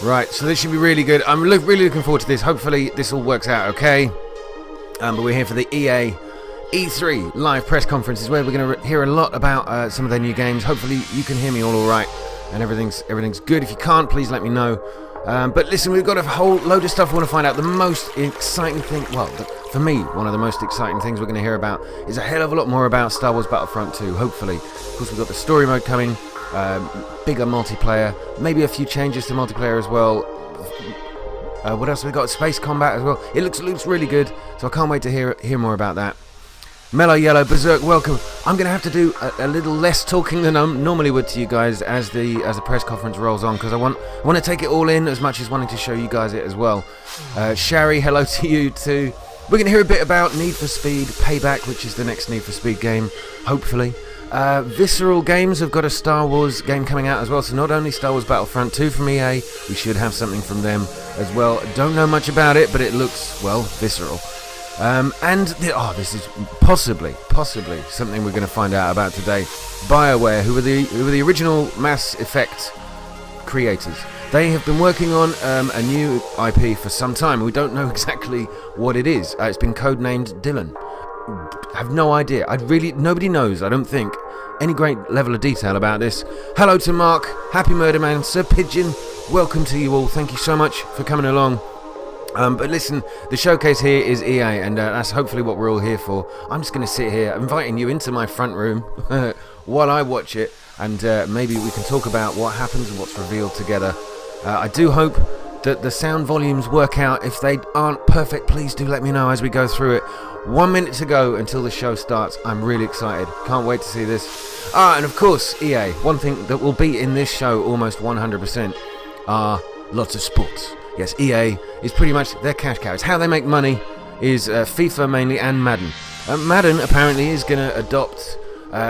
Right, so this should be really good. I'm really looking forward to this. Hopefully this all works out okay. But we're here for the EA E3 live press conferences where we're going to hear a lot about some of their new games. Hopefully you can hear me all right and everything's good. If you can't, please let me know. But listen, we've got a whole load of stuff we want to find out. The most exciting thing, well, for me, one of the most exciting things we're going to hear about is a hell of a lot more about Star Wars Battlefront 2, hopefully. Of course, we've got the story mode coming. Bigger multiplayer, maybe a few changes to multiplayer as well. What else have we got? Space combat as well. It looks really good, so I can't wait to hear more about that. Mellow Yellow, Berserk, welcome. I'm going to have to do a little less talking than I normally would to you guys as the press conference rolls on, because I want to take it all in as much as wanting to show you guys it as well. Shari, hello to you too. We're going to hear a bit about Need for Speed Payback, which is the next Need for Speed game, hopefully. Visceral Games have got a Star Wars game coming out as well, so not only Star Wars Battlefront 2 from EA, we should have something from them as well. Don't know much about it, but it looks, well, visceral. This is possibly something we're going to find out about today. BioWare, who were the original Mass Effect creators. They have been working on a new IP for some time. We don't know exactly what it is. It's been codenamed Dylan. I have no idea. Nobody knows, I don't think, any great level of detail about this. Hello to Mark, Happy Murder Man, Sir Pigeon, welcome to you all. Thank you so much for coming along. But listen, the showcase here is EA, and that's hopefully what we're all here for. I'm just going to sit here, inviting you into my front room while I watch it, and maybe we can talk about what happens and what's revealed together. I do hope that the sound volumes work out. If they aren't perfect, please do let me know as we go through it. 1 minute to go until the show starts. I'm really excited. Can't wait to see this. And of course, EA. One thing that will be in this show almost 100% are lots of sports. Yes, EA is pretty much their cash cow. It's how they make money is FIFA mainly and Madden. Madden apparently is going to adopt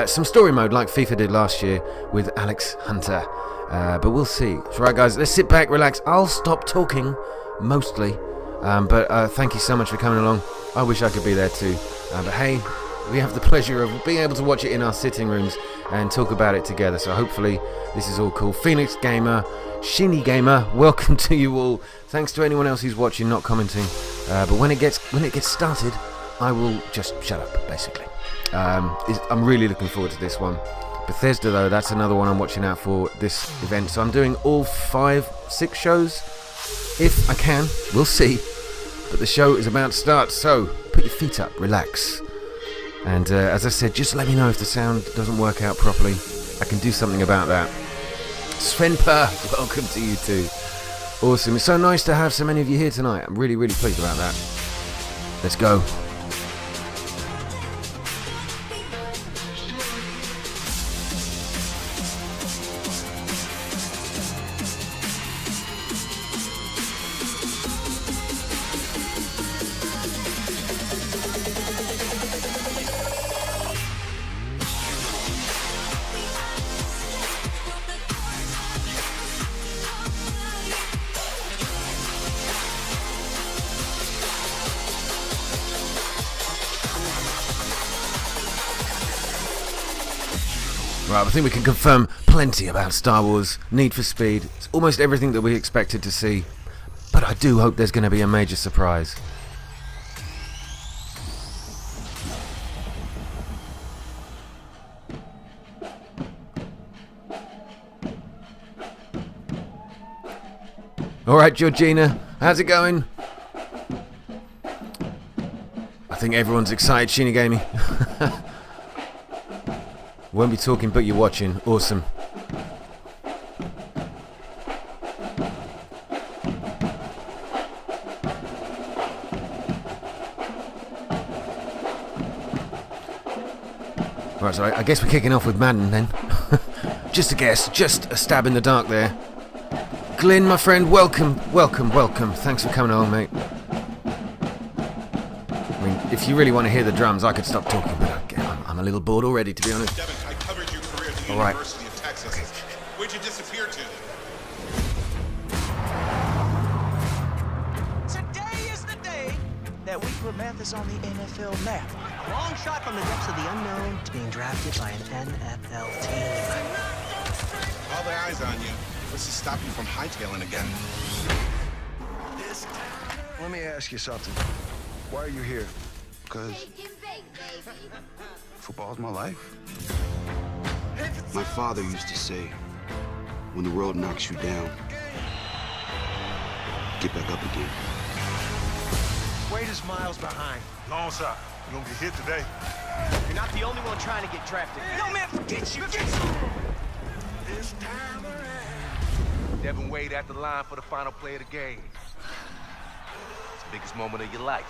some story mode like FIFA did last year with Alex Hunter. But we'll see. So right, guys, let's sit back, relax. I'll stop talking, mostly. But thank you so much for coming along. I wish I could be there too. But hey, we have the pleasure of being able to watch it in our sitting rooms and talk about it together. So hopefully this is all cool. Phoenix Gamer, Shinny Gamer, welcome to you all. Thanks to anyone else who's watching, not commenting. But when it gets started, I will just shut up, basically. I'm really looking forward to this one. Bethesda, though, that's another one I'm watching out for this event. So I'm doing all 5-6 shows, if I can. We'll see. But the show is about to start, so put your feet up, relax. And as I said, just let me know if the sound doesn't work out properly. I can do something about that. Svenpa, welcome to you too. Awesome. It's so nice to have so many of you here tonight. I'm really pleased about that. Let's go. Right, I think we can confirm plenty about Star Wars, Need for Speed. It's almost everything that we expected to see. But I do hope there's going to be a major surprise. Alright, Georgina, how's it going? I think everyone's excited, Shinigami. Won't be talking, but you're watching. Awesome. Right, so I guess we're kicking off with Madden then. Just a guess, just a stab in the dark there. Glyn, my friend, welcome. Thanks for coming along, mate. I mean, if you really want to hear the drums, I could stop talking, but I'm a little bored already, to be honest. Devin, I covered your career at the University of Texas. Okay. Where'd you disappear to? Today is the day that we put Mathis on the NFL map. A long shot from the depths of the unknown to being drafted by an NFL team. All the eyes on you. What's to stop you from hightailing again? Let me ask you something. Why are you here? Because football's my life. My father used to say, when the world knocks you down, get back up again. Wade is miles behind. Long shot. You gonna get hit today. You're not the only one trying to get drafted. No, man, forget you. This time around. Devin Wade at the line for the final play of the game. It's the biggest moment of your life.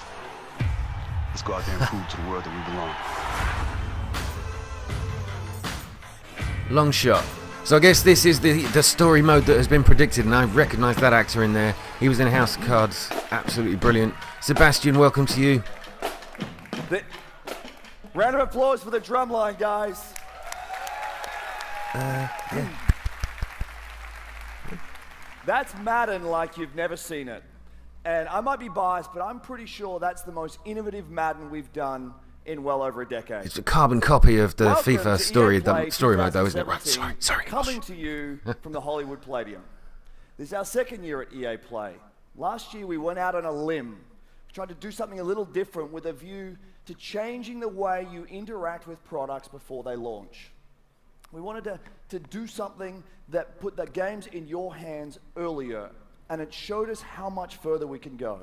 Let's go out there and prove to the world that we belong. Long shot. So I guess this is the story mode that has been predicted, and I recognise that actor in there. He was in House of Cards. Absolutely brilliant. Sebastian, welcome to you. Round of applause for the drumline, guys. Yeah. That's Madden like you've never seen it. And I might be biased, but I'm pretty sure that's the most innovative Madden we've done in well over a decade. It's a carbon copy of the Welcome FIFA to story EA Play story mode, though, isn't it? Right, 2017, sorry. Coming to you from the Hollywood Palladium. This is our second year at EA Play. Last year we went out on a limb, tried to do something a little different with a view to changing the way you interact with products before they launch. We wanted to do something that put the games in your hands earlier, and it showed us how much further we can go.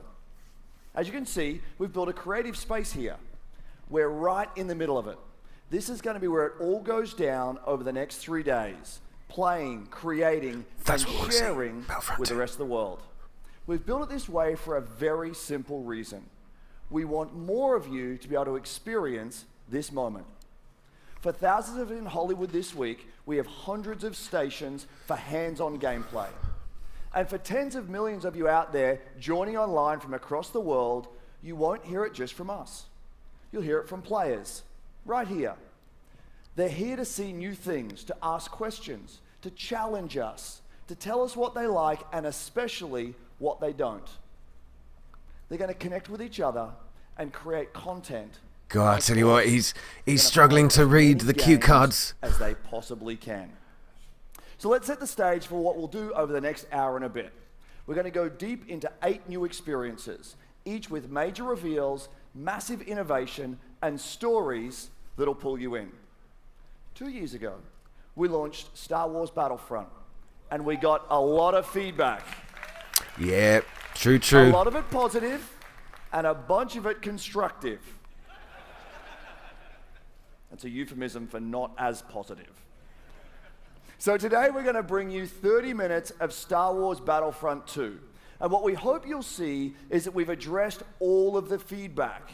As you can see, we've built a creative space here. We're right in the middle of it. This is going to be where it all goes down over the next 3 days, playing, creating, and sharing with the rest of the world. We've built it this way for a very simple reason. We want more of you to be able to experience this moment. For thousands of you in Hollywood this week, we have hundreds of stations for hands-on gameplay. And for tens of millions of you out there joining online from across the world, you won't hear it just from us. You'll hear it from players, right here. They're here to see new things, to ask questions, to challenge us, to tell us what they like, and especially what they don't. They're going to connect with each other and create content. God, I tell you what, he's struggling to read the cue cards as they possibly can. So let's set the stage for what we'll do over the next hour and a bit. We're going to go deep into 8 new experiences, each with major reveals, massive innovation, and stories that'll pull you in. 2 years ago, we launched Star Wars Battlefront, and we got a lot of feedback. Yeah, true. A lot of it positive, and a bunch of it constructive. That's a euphemism for not as positive. So today we're going to bring you 30 minutes of Star Wars Battlefront 2. And what we hope you'll see is that we've addressed all of the feedback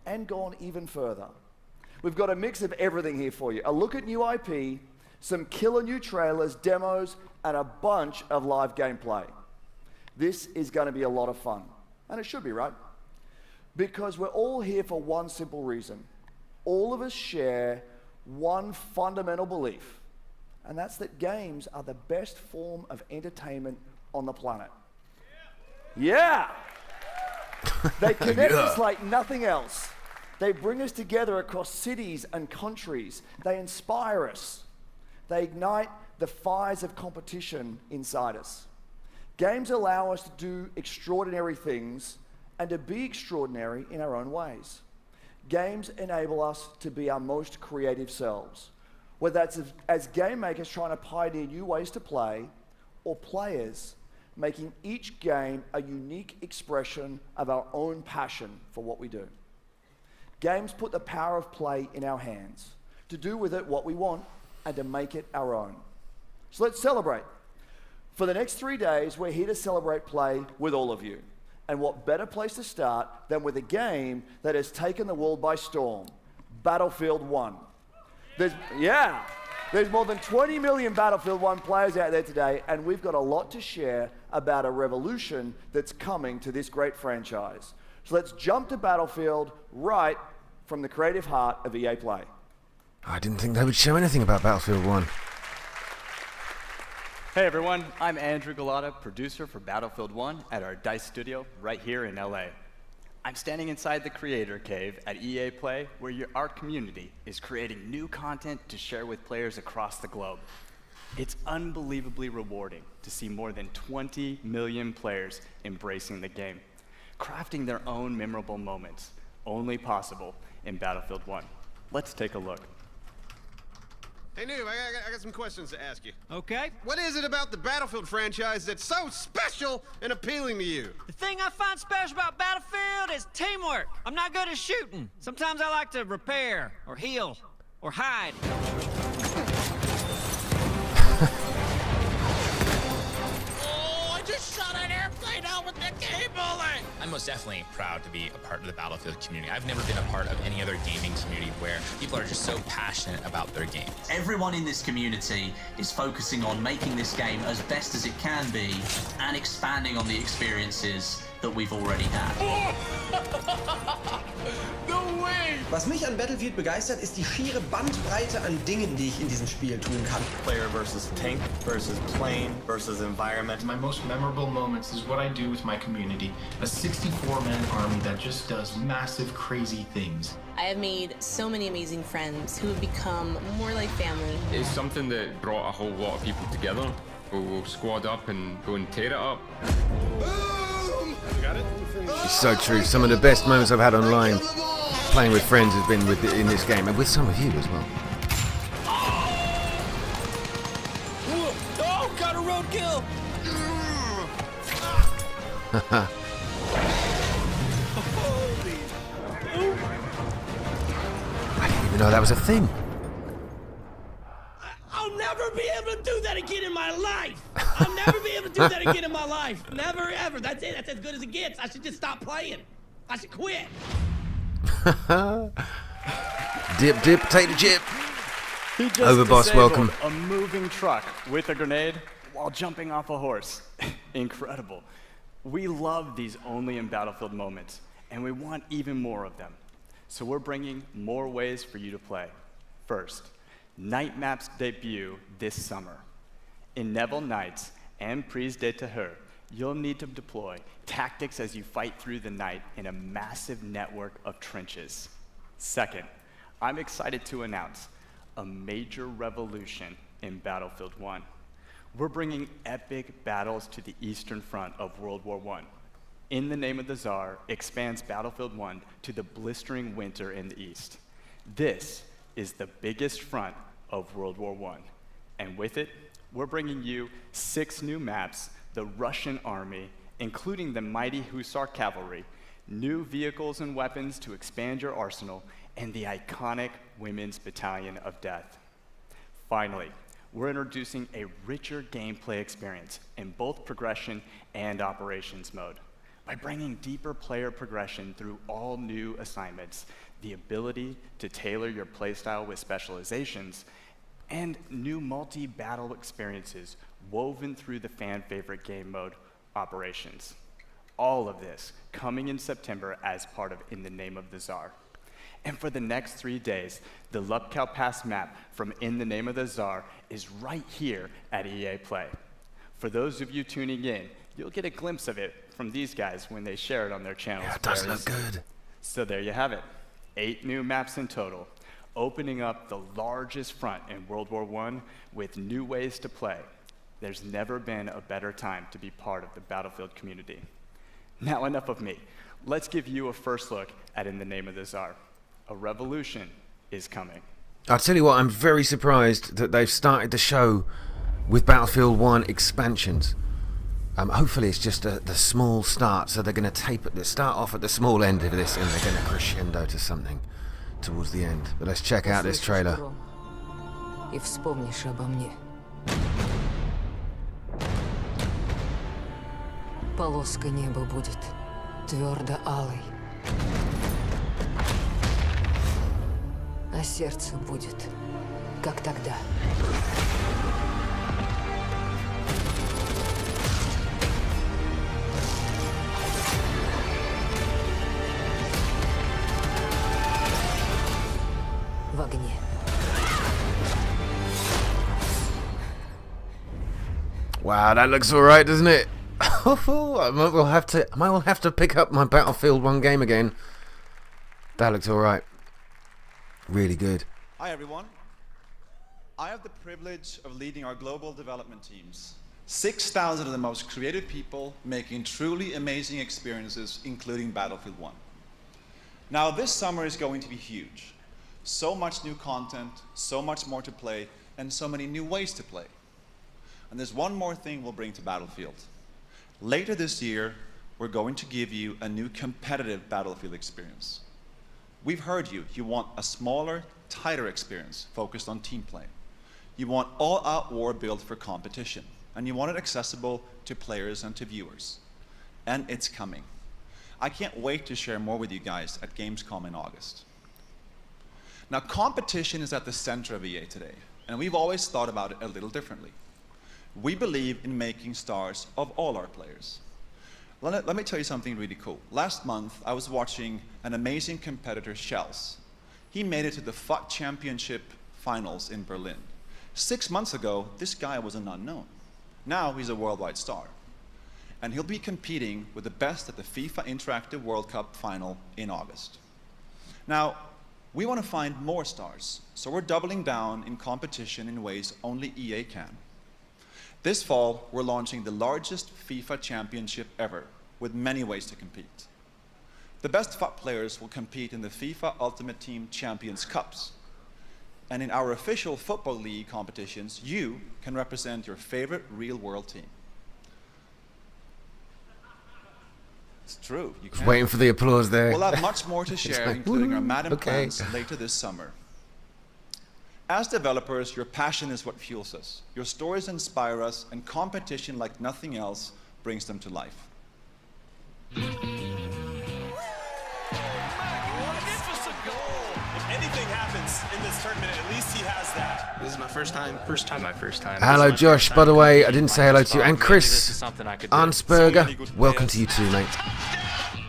and gone even further. We've got a mix of everything here for you. A look at new IP, some killer new trailers, demos, and a bunch of live gameplay. This is going to be a lot of fun. And it should be, right? Because we're all here for one simple reason. All of us share one fundamental belief, and that's that games are the best form of entertainment on the planet. Yeah! They connect us like nothing else. They bring us together across cities and countries. They inspire us. They ignite the fires of competition inside us. Games allow us to do extraordinary things and to be extraordinary in our own ways. Games enable us to be our most creative selves, whether that's as game makers trying to pioneer new ways to play, or players making each game a unique expression of our own passion for what we do. Games put the power of play in our hands, to do with it what we want and to make it our own. So let's celebrate. For the next 3 days, we're here to celebrate play with all of you. And what better place to start than with a game that has taken the world by storm, Battlefield 1. There's more than 20 million Battlefield 1 players out there today, and we've got a lot to share about a revolution that's coming to this great franchise. So let's jump to Battlefield right from the creative heart of EA Play. I didn't think they would show anything about Battlefield 1. Hey everyone, I'm Andrew Galata, producer for Battlefield 1 at our DICE studio right here in LA. I'm standing inside the Creator Cave at EA Play, where our community is creating new content to share with players across the globe. It's unbelievably rewarding to see more than 20 million players embracing the game, crafting their own memorable moments, only possible in Battlefield 1. Let's take a look. Hey, Noob, I got some questions to ask you. Okay. What is it about the Battlefield franchise that's so special and appealing to you? The thing I find special about Battlefield is teamwork. I'm not good at shooting. Sometimes I like to repair, or heal, or hide. Oh, I just shot an airplane out with the cable! I'm most definitely proud to be a part of the Battlefield community. I've never been a part of any other gaming community where people are just so passionate about their game. Everyone in this community is focusing on making this game as best as it can be and expanding on the experiences that we've already had. No way! Was mich an Battlefield begeistert, ist die schiere Bandbreite an Dingen, die ich in diesem Spiel tun kann. Player versus tank versus plane versus environment. My most memorable moments is what I do with my community. A 64-man army that just does massive, crazy things. I have made so many amazing friends who have become more like family. It's something that brought a whole lot of people together. We'll squad up and go and tear it up. It's so true. Some of the best moments I've had online playing with friends has been in this game, and with some of you as well. Oh, got a roadkill! I didn't even know that was a thing. I'll never be able to do that again in my life! I'll never be able to do that again in my life! Never, ever. That's it. That's as good as it gets. I should just stop playing. I should quit. Dip, dip, take the chip. He just Overboss, welcome. A moving truck with a grenade while jumping off a horse. Incredible. We love these only in Battlefield moments, and we want even more of them. So we're bringing more ways for you to play. First, night maps debut this summer. In Neville Nights and Prise de Terreur, you'll need to deploy tactics as you fight through the night in a massive network of trenches. Second, I'm excited to announce a major revolution in Battlefield 1. We're bringing epic battles to the Eastern Front of World War I. In the Name of the Tsar expands Battlefield 1 to the blistering winter in the East. This is the biggest front of World War I. And with it, we're bringing you 6 new maps, the Russian army, including the mighty Hussar cavalry, new vehicles and weapons to expand your arsenal, and the iconic Women's Battalion of Death. Finally, we're introducing a richer gameplay experience in both progression and operations mode. By bringing deeper player progression through all new assignments, the ability to tailor your playstyle with specializations, and new multi-battle experiences woven through the fan-favorite game mode, Operations. All of this coming in September as part of In the Name of the Tsar. And for the next 3 days, the Lupkow Pass map from In the Name of the Tsar is right here at EA Play. For those of you tuning in, you'll get a glimpse of it from these guys when they share it on their channels. Yeah, it does look good. So there you have it, 8 new maps in total, opening up the largest front in World War I with new ways to play. There's never been a better time to be part of the Battlefield community. Now enough of me. Let's give you a first look at In the Name of the Tsar. A revolution is coming. I'll tell you what, I'm very surprised that they've started the show with Battlefield 1 expansions. Hopefully it's just the small start, so they're going to start off at the small end of this, and they're going to crescendo to something towards the end. But let's check out this trailer. И вспомнишь обо мне. Полоска неба будет твердо алой, а сердце будет, как тогда. В огне. Wow, that looks alright, doesn't it? I might well have to pick up my Battlefield 1 game again. That looks alright. Really good. Hi everyone. I have the privilege of leading our global development teams. 6,000 of the most creative people making truly amazing experiences, including Battlefield 1. Now, this summer is going to be huge. So much new content, so much more to play, and so many new ways to play. And there's one more thing we'll bring to Battlefield. Later this year, we're going to give you a new competitive Battlefield experience. We've heard you. You want a smaller, tighter experience focused on team play. You want all-out war built for competition, and you want it accessible to players and to viewers. And it's coming. I can't wait to share more with you guys at Gamescom in August. Now, competition is at the center of EA today, and we've always thought about it a little differently. We believe in making stars of all our players. Let me tell you something really cool. Last month, I was watching an amazing competitor, Shells. He made it to the FUT Championship finals in Berlin. 6 months ago, this guy was an unknown. Now he's a worldwide star. And he'll be competing with the best at the FIFA Interactive World Cup final in August. Now, we want to find more stars, so we're doubling down in competition in ways only EA can. This fall, we're launching the largest FIFA championship ever, with many ways to compete. The best FUT players will compete in the FIFA Ultimate Team Champions Cups. And in our official Football League competitions, you can represent your favorite real-world team. It's true. You can. Waiting for the applause there. We'll have much more to share, like, including our Madden okay. plans later this summer. As developers, your passion is what fuels us. Your stories inspire us, and competition like nothing else brings them to life. Anything happens in this tournament, at least he has that. This is my first time. My first time. Hello, Josh, by the way. I didn't say hello to you. And Chris Arnsberger, welcome to you too, mate.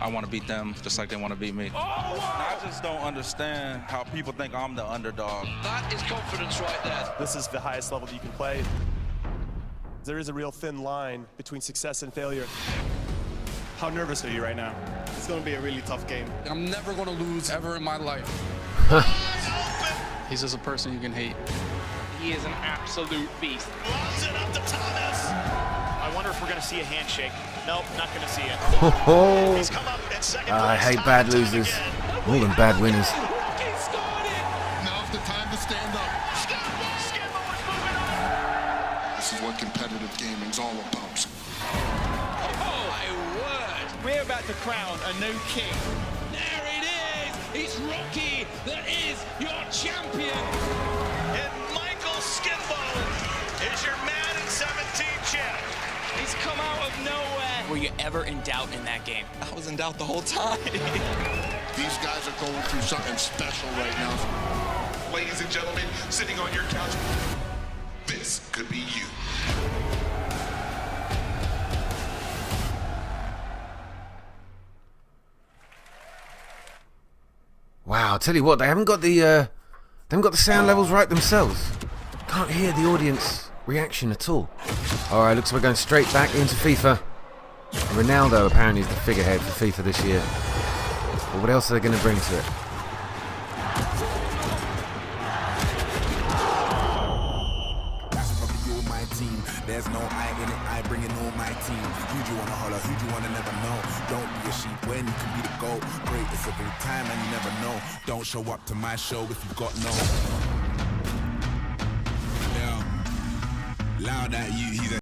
I want to beat them just like they want to beat me. I just don't understand how people think I'm the underdog. That is confidence right there. This is the highest level that you can play. There is a real thin line between success and failure. How nervous are you right now? It's going to be a really tough game. I'm never going to lose ever in my life. He's just a person you can hate. He is an absolute beast. Loves it up to Thomas. I wonder if we're going to see a handshake. Nope, not going to see it. He's come up in second place. I hate bad losers more than bad winners. Now's the time to stand up. This is what competitive gaming's all about. We're about to crown a new king. There it is! It's Rocky that is your champion! And Michael Skimbo is your Madden 17 champ. He's come out of nowhere. Were you ever in doubt in that game? I was in doubt the whole time. These guys are going through something special right now. Ladies and gentlemen, sitting on your couch, this could be you. Wow, I'll tell you what, they haven't got the sound levels right themselves. Can't hear the audience reaction at all. Alright, looks like we're going straight back into FIFA. Ronaldo apparently is the figurehead for FIFA this year. But what else are they going to bring to it? There's no I in it, I bring it on my team. Who do you wanna holler, who do you wanna never know? Don't be a sheep when you can be the GOAT. Great, it's a good time and you never know. Don't show up to my show if you've got no. Yeah, loud at you, he's a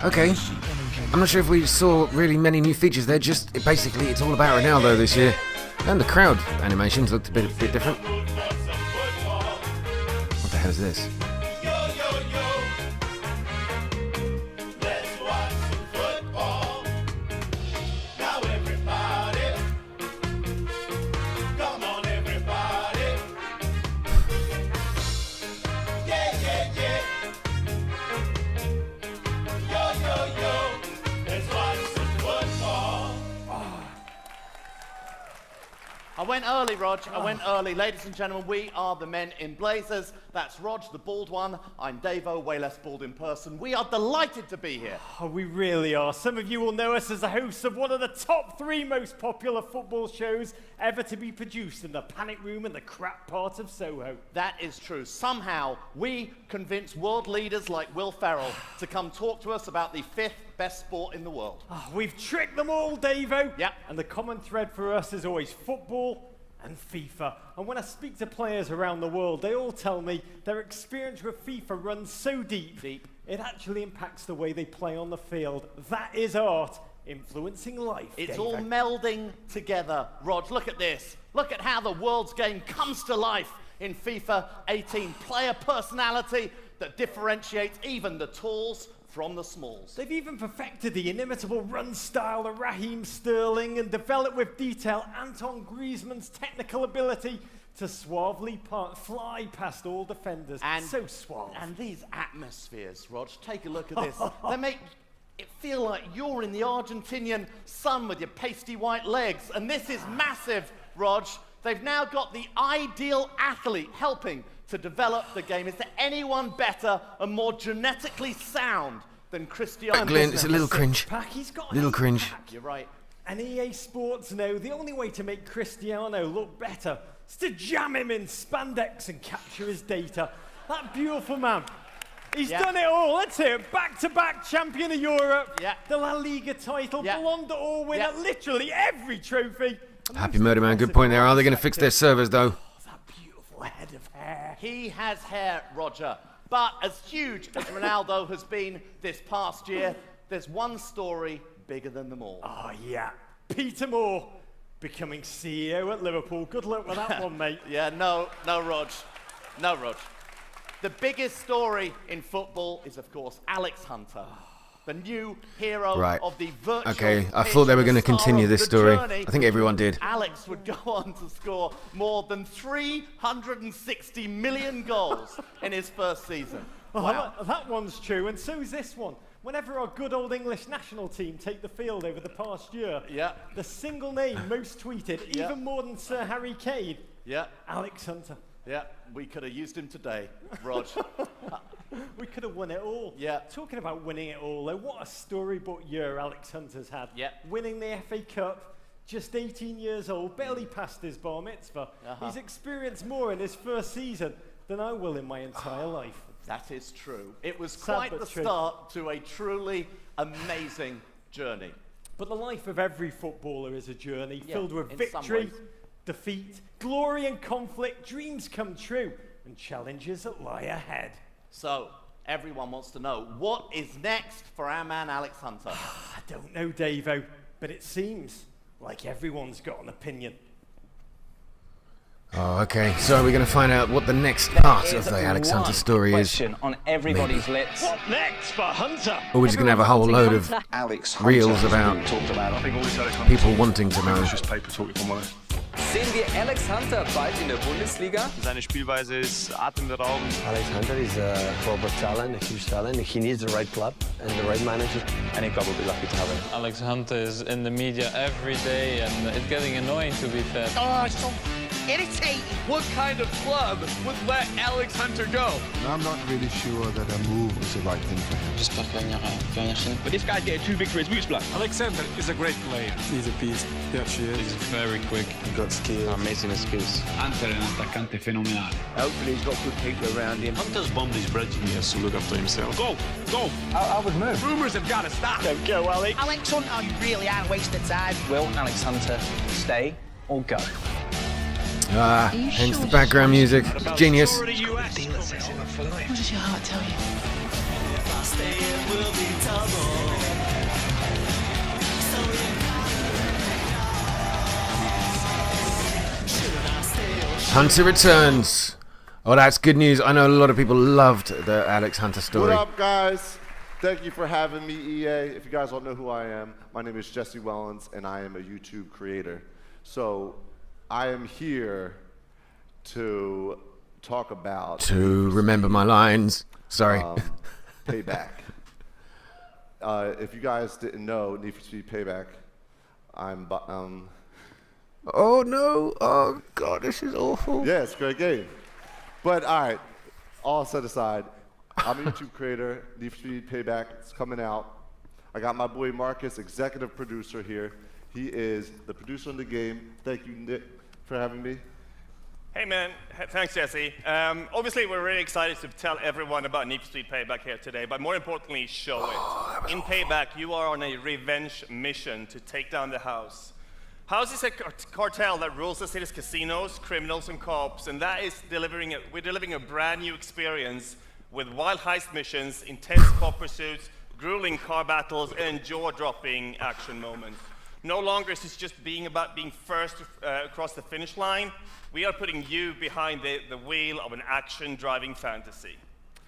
Okay. I'm not sure if we saw really many new features there. Just basically, it's all about Ronaldo this year, and the crowd animations looked a bit different. What the hell is this? I went early, Rog. I went early. Ladies and gentlemen, we are the Men in Blazers. That's Rog, the bald one. I'm Davo, way less bald in person. We are delighted to be here. Oh, we really are. Some of you will know us as the hosts of one of the top 3 most popular football shows ever to be produced in the panic room and the crap part of Soho. That is true. Somehow, we convince world leaders like Will Ferrell to come talk to us about the 5th best sport in the world. Oh, we've tricked them all, Davo. Yeah. And the common thread for us is always football and FIFA. And when I speak to players around the world, they all tell me their experience with FIFA runs so deep, it actually impacts the way they play on the field. That is art influencing life. It's Davo. all melding together, Rog. Look at this. Look at how the world's game comes to life in FIFA 18. Player personality that differentiates even the talls from the smalls. They've even perfected the inimitable run style of Raheem Sterling and developed with detail Anton Griezmann's technical ability to suavely fly past all defenders. And so suave. And these atmospheres, Rog, take a look at this. They make it feel like you're in the Argentinian sun with your pasty white legs. And this is massive, Rog. They've now got the ideal athlete helping to develop the game. Is there anyone better and more genetically sound than Cristiano? Glenn, it's a little cringe. He's got little cringe. You're right. And EA Sports know the only way to make Cristiano look better is to jam him in spandex and capture his data. That beautiful man. He's done it all. Let's hear it. Back-to-back champion of Europe, the La Liga title, Ballon d'Or winner, literally every trophy. Happy Murder Man, good point there. Are they going to fix their servers though? Head of hair. He has hair, Roger. But as huge as Ronaldo has been this past year, there's one story bigger than them all. Oh, yeah. Peter Moore becoming CEO at Liverpool. Good luck with that one, mate. Yeah, no, Rog. No, Rog. The biggest story in football is, of course, Alex Hunter. The new hero of the virtual. Okay, I thought they were going to continue this story. I think everyone did. Alex would go on to score more than 360 million goals in his first season. Wow. That one's true, and so is this one. Whenever our good old English national team take the field over the past year, the single name most tweeted, even more than Sir Harry Kane, Alex Hunter. Yeah, we could have used him today, Rog. We could have won it all. Yeah. Talking about winning it all, though, what a storybook year Alex Hunter's had. Yeah. Winning the FA Cup, just 18 years old, barely passed his bar mitzvah. He's experienced more in his first season than I will in my entire life. That is true. It was quite the start to a truly amazing journey. But the life of every footballer is a journey filled with victory, defeat, glory and conflict, dreams come true, and challenges that lie ahead. So, everyone wants to know, what is next for our man Alex Hunter? I don't know, Davo, but it seems like everyone's got an opinion. Oh, okay. So we're going to find out what the next part of the Alex Hunter story is. On everybody's lips. What next for Hunter? Or we're just going to have a whole load of reels about people wanting to know. Just paper talk, if I'm honest. Sehen wir Alex Hunter bald in der Bundesliga? Seine Spielweise ist atemberaubend. Alex Hunter is a proper talent, a huge talent. He needs the right club and the right manager. Any club will be lucky to have him. Alex Hunter is in the media every day, and it's getting annoying, to be fair. Oh, it's so irritating. What kind of club would let Alex Hunter go? I'm not really sure that a move was the right thing for him. J'espère qu'il va venir. But this guy's getting too big for his boots, blood. Alexander is a great player. He's a beast. Yeah, she is. He's very quick. He got skill. Amazing skills. Hunter è un attaccante fenomenale. Hopefully he's got good people around him. Hunter's bombed his bridge. He has to look after himself. Go! I would move. Rumours have got to stop. Don't go, Alex. Alex Hunter, you really are wasting time. Will Alex Hunter stay or go? Hence the background music. Genius. What does your heart tell you? Hunter returns. Oh, that's good news. I know a lot of people loved the Alex Hunter story. What up, guys? Thank you for having me, EA. If you guys don't know who I am, my name is Jesse Wellens, and I am a YouTube creator. So I am here to talk about... To remember my lines. Sorry. Payback. If you guys didn't know, Need for Speed Payback, Oh, no. Oh, God, this is awful. Yeah, it's a great game. But, all right, all set aside, I'm a YouTube creator. Need for Speed Payback is coming out. I got my boy Marcus, executive producer here. He is the producer of the game. Thank you, Nick, for having me. Hey, man. Thanks, Jesse. Obviously, we're really excited to tell everyone about Need for Speed Payback here today, but more importantly, show it. In Payback, you are on a revenge mission to take down the House. House is a cartel that rules the city's casinos, criminals, and cops, and that is we're delivering a brand new experience with wild heist missions, intense cop pursuits, grueling car battles, and jaw-dropping action moments. No longer is this just about being first across the finish line. We are putting you behind the wheel of an action-driving fantasy.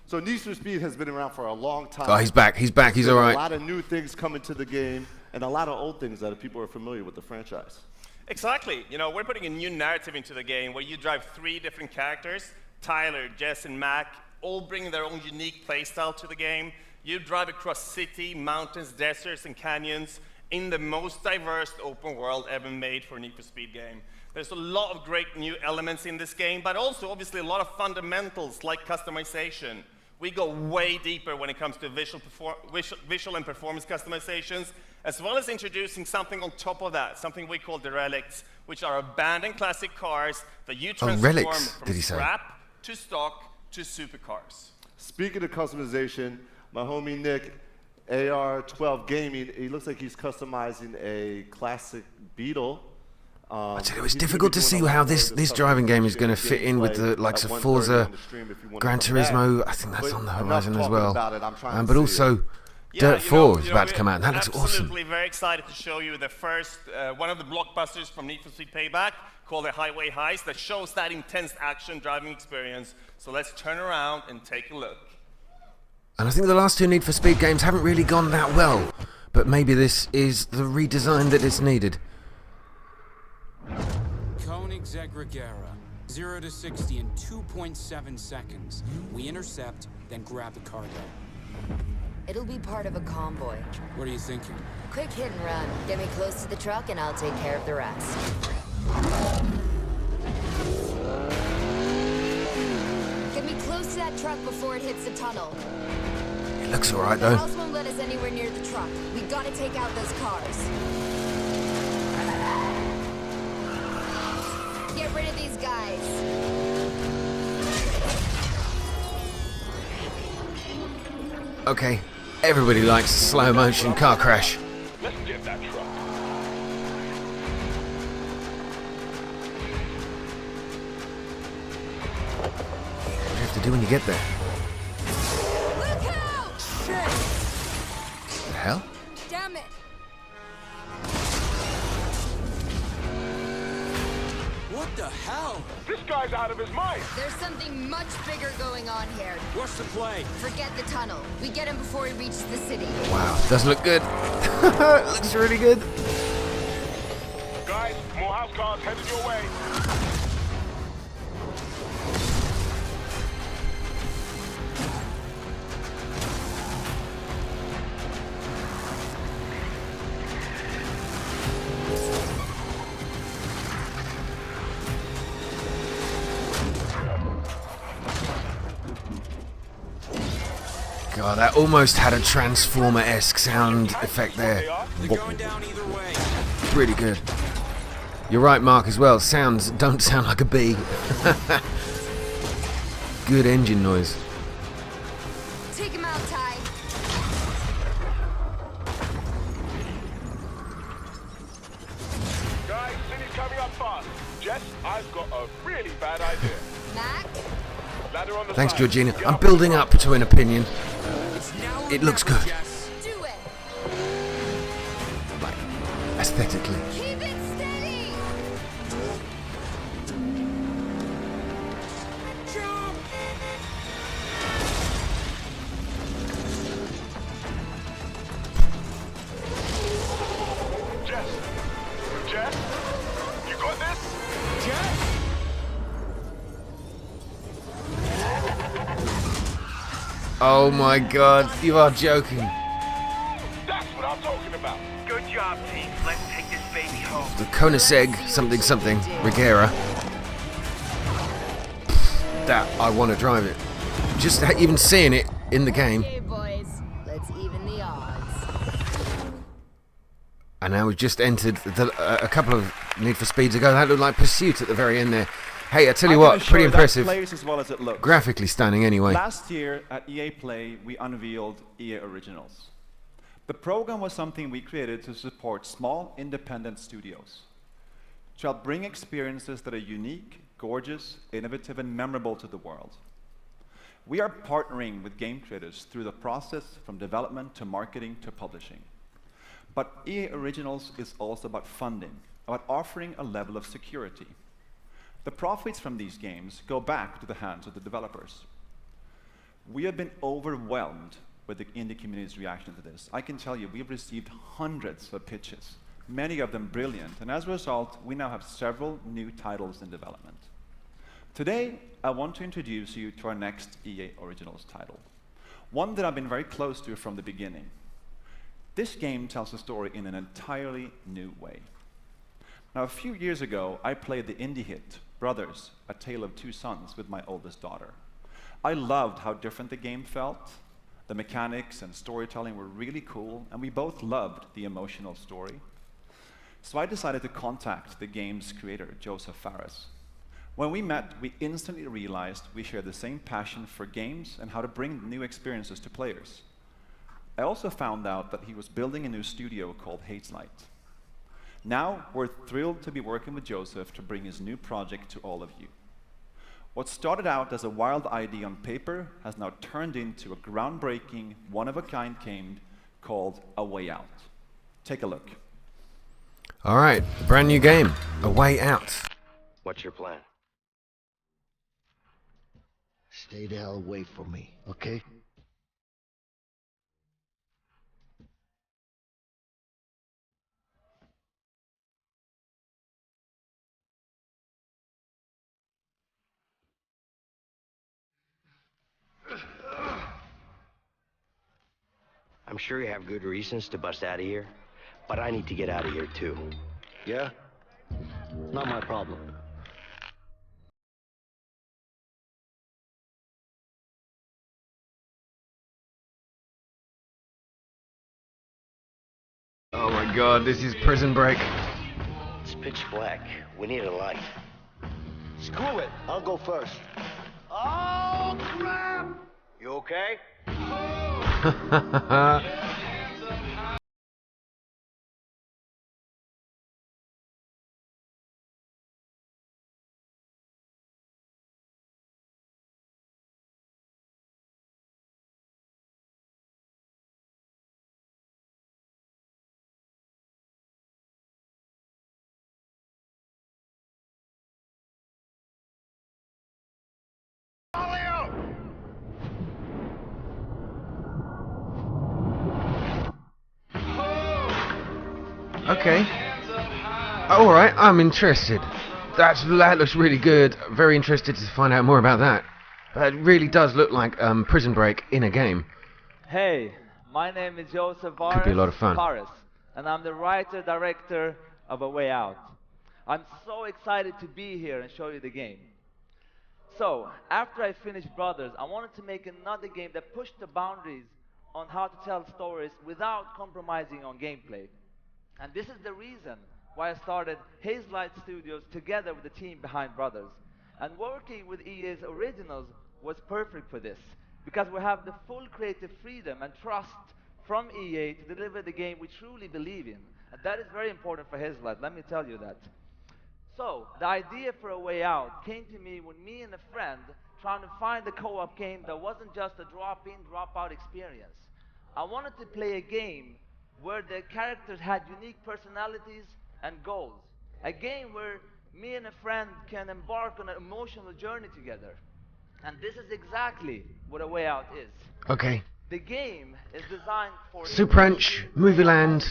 So Need for Speed has been around for a long time. Oh, he's back. He's back. He's all right. A lot of new things coming to the game, and a lot of old things that people are familiar with the franchise. Exactly. You know, we're putting a new narrative into the game where you drive 3 different characters, Tyler, Jess, and Mac, all bringing their own unique playstyle to the game. You drive across city, mountains, deserts, and canyons in the most diverse open world ever made for a Need for Speed game. There's a lot of great new elements in this game, but also obviously a lot of fundamentals like customization. We go way deeper when it comes to visual and performance customizations, as well as introducing something on top of that, something we call the relics, which are abandoned classic cars that you transform from scrap to stock to supercars. Speaking of customization, my homie Nick, AR12 Gaming, he looks like he's customizing a classic Beetle. I tell you, it's difficult to see how this driving game is going to fit in with the likes of Forza, Gran Turismo. I think that's on the horizon as well. But also, Dirt 4 is about to come out, and that looks awesome. Absolutely very excited to show you the first, one of the blockbusters from Need for Speed Payback, called the Highway Heist, that shows that intense action driving experience. So let's turn around and take a look. And I think the last 2 Need for Speed games haven't really gone that well, but maybe this is the redesign that is needed. Koenigsegg Regera, 0 to 60 in 2.7 seconds. We intercept, then grab the cargo. It'll be part of a convoy. What are you thinking? Quick hit and run. Get me close to the truck and I'll take care of the rest. Get me close to that truck before it hits the tunnel. It looks alright though. The house won't let us anywhere near the truck. We gotta take out those cars. Get rid of these guys. Okay, everybody likes a slow motion car crash. Let's get that truck. What do you have to do when you get there? Look out! Shit! What the hell? Damn it! What the hell? This guy's out of his mind. There's something much bigger going on here. What's the play? Forget the tunnel. We get him before he reaches the city. Wow, doesn't look good. It looks really good. Guys, more house cars headed your way. God, that almost had a Transformer-esque sound effect there. They're going down either way. Pretty good. You're right, Mark, as well. Sounds don't sound like a bee. Good engine noise. Take him out, Ty. Guys, city's coming up fast. Jess, I've got a really bad idea. Mac? Ladder on the Thanks, side. Georgina. Get I'm up. building up to an opinion. It looks good. Do it. Like, aesthetically. Keep it steady. Oh my god, you are joking. That's what I'm talking about. Good job, team. Let's take this baby home. The Koenigsegg something something Regera. That I want to drive it. Just even seeing it in the game. Okay, boys, let's even the odds. And now we've just entered a couple of Need for Speeds ago. That looked like Pursuit at the very end there. Hey, I tell you what, pretty impressive. Plays as well as it looks. Graphically stunning anyway. Last year at EA Play, we unveiled EA Originals. The program was something we created to support small, independent studios, to help bring experiences that are unique, gorgeous, innovative, and memorable to the world. We are partnering with game creators through the process from development to marketing to publishing. But EA Originals is also about funding, about offering a level of security. The profits from these games go back to the hands of the developers. We have been overwhelmed with the indie community's reaction to this. I can tell you, we've received hundreds of pitches, many of them brilliant, and as a result, we now have several new titles in development. Today, I want to introduce you to our next EA Originals title, one that I've been very close to from the beginning. This game tells a story in an entirely new way. Now, a few years ago, I played the indie hit, Brothers, A Tale of Two Sons, with my oldest daughter. I loved how different the game felt. The mechanics and storytelling were really cool, and we both loved the emotional story. So I decided to contact the game's creator, Joseph Fares. When we met, we instantly realized we shared the same passion for games and how to bring new experiences to players. I also found out that he was building a new studio called Hazelight. Now, we're thrilled to be working with Joseph to bring his new project to all of you. What started out as a wild idea on paper has now turned into a groundbreaking, one-of-a-kind game called A Way Out. Take a look. All right, brand new game, A Way Out. What's your plan? Stay the hell away from me, okay? I'm sure you have good reasons to bust out of here, but I need to get out of here too. Yeah? Not my problem. Oh my god, this is Prison Break. It's pitch black. We need a light. Screw it! I'll go first. Oh, crap! You okay? Okay. Alright, I'm interested. That looks really good. Very interested to find out more about that. It really does look like Prison Break in a game. Hey, my name is Joseph Could be a lot of fun. Fares, and I'm the writer-director of A Way Out. I'm so excited to be here and show you the game. So, after I finished Brothers, I wanted to make another game that pushed the boundaries on how to tell stories without compromising on gameplay. And this is the reason why I started Hazelight Studios together with the team behind Brothers. And working with EA's Originals was perfect for this, because we have the full creative freedom and trust from EA to deliver the game we truly believe in. And that is very important for Hazelight, let me tell you that. So, the idea for A Way Out came to me when me and a friend trying to find a co-op game that wasn't just a drop-in, drop-out experience. I wanted to play a game where the characters had unique personalities and goals. A game where me and a friend can embark on an emotional journey together. And this is exactly what A Way Out is. Okay. The game is designed for Supranch, Movieland,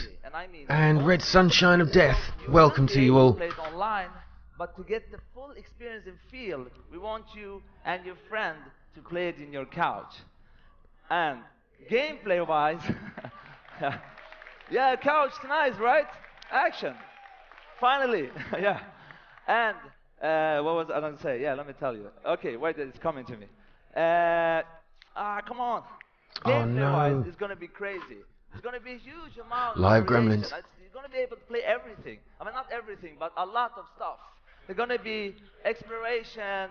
and Red Sunshine of Death. Welcome to you all. Play it online, but to get the full experience and feel, we want you and your friend to play it in your couch. And gameplay-wise, yeah, couch, nice, right? Action. Finally, yeah. And what was I going to say? Yeah, let me tell you. Okay, wait, it's coming to me. Come on. Oh, Gameplay-wise, no. it's going to be crazy. It's going to be a huge amount Live of variation. Gremlins. You're going to be able to play everything. I mean, not everything, but a lot of stuff. There's going to be exploration,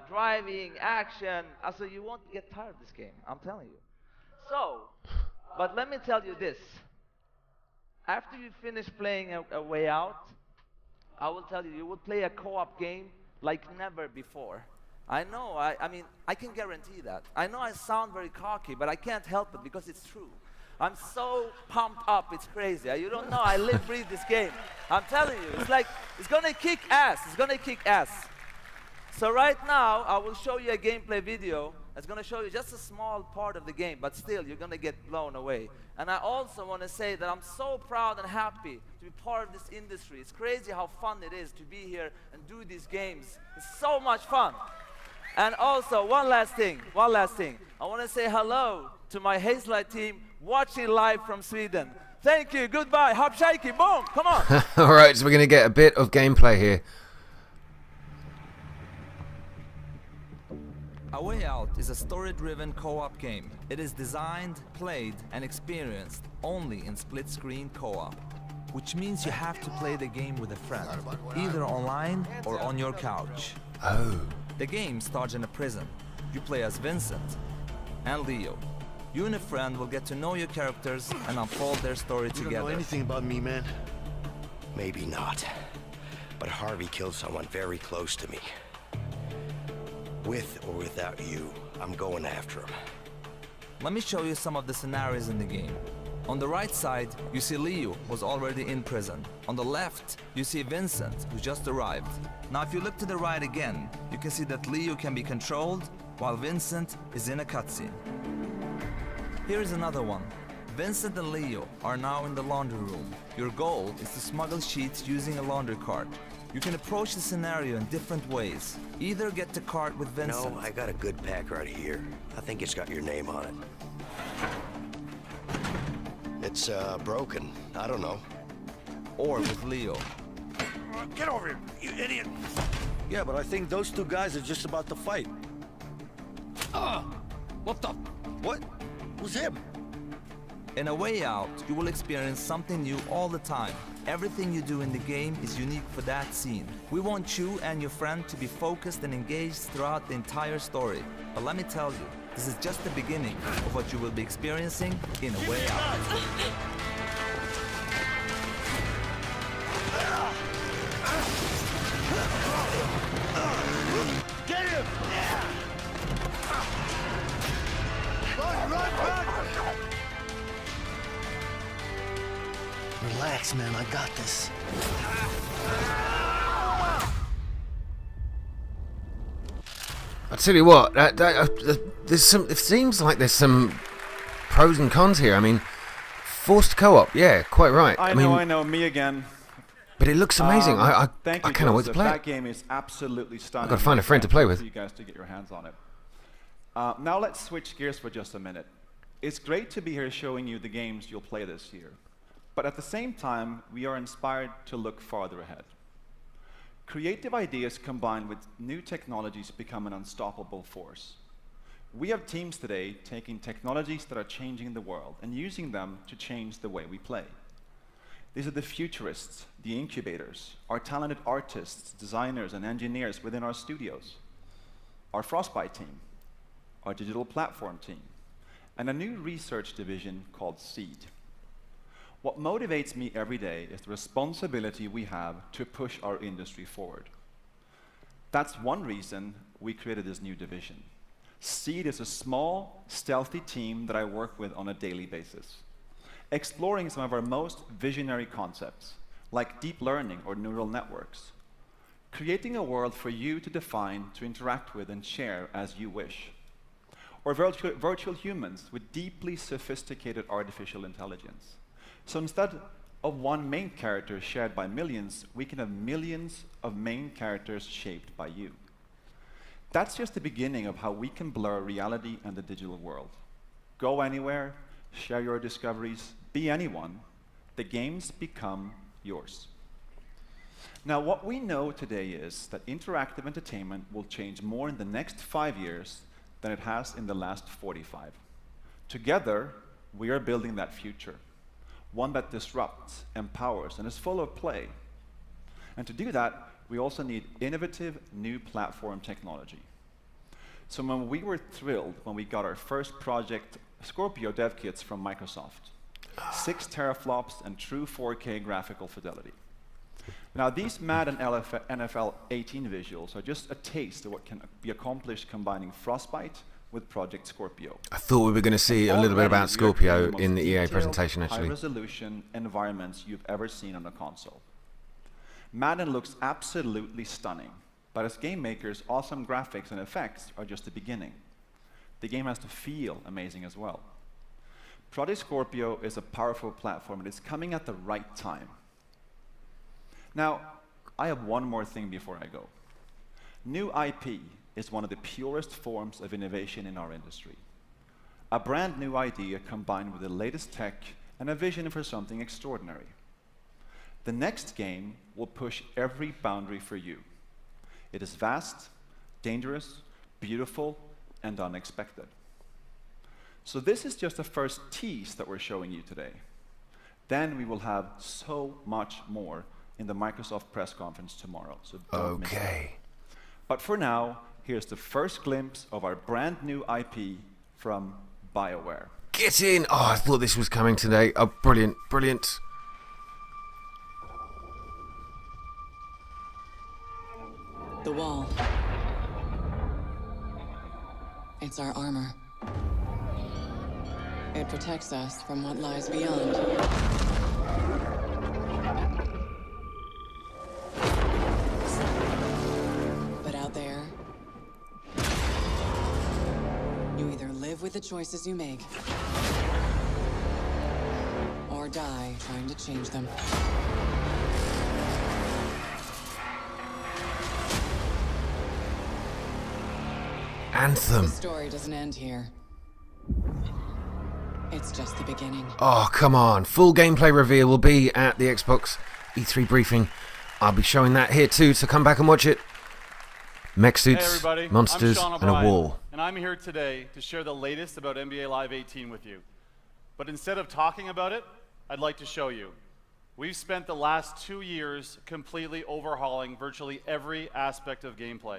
driving, action. Also, you won't get tired of this game, I'm telling you. So, but let me tell you this. After you finish playing a Way Out, I will tell you, you will play a co-op game like never before. I know, I mean, I can guarantee that. I know I sound very cocky, but I can't help it because it's true. I'm so pumped up, it's crazy. You don't know, I live, breathe this game. I'm telling you, it's like, it's gonna kick ass, it's gonna kick ass. So right now, I will show you a gameplay video. It's gonna show you just a small part of the game, but still, you're gonna get blown away. And I also wanna say that I'm so proud and happy to be part of this industry. It's crazy how fun it is to be here and do these games. It's so much fun. And also, one last thing. I wanna say hello to my Hazelight team watching live from Sweden. Thank you, goodbye, hop shaky, boom, come on. All right, so we're going to get a bit of gameplay here. A Way Out is a story-driven co-op game. It is designed, played, and experienced only in split-screen co-op, which means you have to play the game with a friend, either online or on your couch. Oh. The game starts in a prison. You play as Vincent and Leo. You and a friend will get to know your characters and unfold their story together. You don't know anything about me, man. Maybe not. But Harvey killed someone very close to me. With or without you, I'm going after him. Let me show you some of the scenarios in the game. On the right side, you see Leo was already in prison. On the left, you see Vincent, who just arrived. Now if you look to the right again, you can see that Leo can be controlled, while Vincent is in a cutscene. Here is another one. Vincent and Leo are now in the laundry room. Your goal is to smuggle sheets using a laundry cart. You can approach the scenario in different ways. Either get the cart with Vincent. No, I got a good pack right here. I think it's got your name on it. It's broken. I don't know. Or with Leo. Get over here, you idiot! Yeah, but I think those two guys are just about to fight. What the? What? Who's him? In A Way Out, you will experience something new all the time. Everything you do in the game is unique for that scene. We want you and your friend to be focused and engaged throughout the entire story. But let me tell you, this is just the beginning of what you will be experiencing in A Way Out. Get him! Run, run, run! Relax, man. I got this. I tell you what, there's some. It seems like there's some pros and cons here. I mean, forced co-op, yeah, quite right. I know, me again. But it looks amazing. I Thank you, cannot wait to Joseph. play That it. game is absolutely stunning. I've got to find a friend to play with. For you guys to get your hands on it. Now let's switch gears for just a minute. It's great to be here showing you the games you'll play this year. But at the same time, we are inspired to look farther ahead. Creative ideas combined with new technologies become an unstoppable force. We have teams today taking technologies that are changing the world and using them to change the way we play. These are the futurists, the incubators, our talented artists, designers, and engineers within our studios, our Frostbite team, our digital platform team, and a new research division called Seed. What motivates me every day is the responsibility we have to push our industry forward. That's one reason we created this new division. Seed is a small, stealthy team that I work with on a daily basis, exploring some of our most visionary concepts, like deep learning or neural networks, creating a world for you to define, to interact with, and share as you wish, or virtual humans with deeply sophisticated artificial intelligence. So instead of one main character shared by millions, we can have millions of main characters shaped by you. That's just the beginning of how we can blur reality and the digital world. Go anywhere, share your discoveries, be anyone. The games become yours. Now, what we know today is that interactive entertainment will change more in the next 5 years than it has in the last 45. Together, we are building that future, one that disrupts, empowers, and is full of play. And to do that, we also need innovative new platform technology. So when we were thrilled when we got our first project Scorpio dev kits from Microsoft, 6 teraflops and true 4K graphical fidelity. Now these Madden NFL 18 visuals are just a taste of what can be accomplished combining Frostbite with Project Scorpio. I thought we were going to see a little bit about Scorpio in the EA presentation, actually. High-resolution environments you've ever seen on a console. Madden looks absolutely stunning, but as game makers, awesome graphics and effects are just the beginning. The game has to feel amazing as well. Project Scorpio is a powerful platform, and it's coming at the right time. Now, I have one more thing before I go. New IP is one of the purest forms of innovation in our industry. A brand new idea combined with the latest tech and a vision for something extraordinary. The next game will push every boundary for you. It is vast, dangerous, beautiful, and unexpected. So this is just the first tease that we're showing you today. Then we will have so much more in the Microsoft press conference tomorrow, so don't miss it. But for now, here's the first glimpse of our brand new IP from BioWare. Get in! Oh, I thought this was coming today. Oh, brilliant, brilliant. The wall. It's our armor. It protects us from what lies beyond. But out there, you either live with the choices you make, or die trying to change them. Anthem. The story doesn't end here. It's just the beginning. Oh, come on. Full gameplay reveal will be at the Xbox E3 briefing. I'll be showing that here too, so come back and watch it. Mech suits, monsters, and a wall. And I'm here today to share the latest about NBA Live 18 with you. But instead of talking about it, I'd like to show you. We've spent the last 2 years completely overhauling virtually every aspect of gameplay.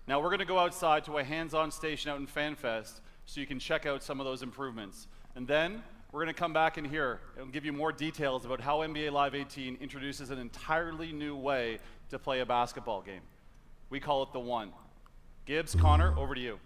Now we're going to go outside to a hands-on station out in FanFest so you can check out some of those improvements. And then we're going to come back in here and give you more details about how NBA Live 18 introduces an entirely new way to play a basketball game. We call it the One. Gibbs, Connor, over to you.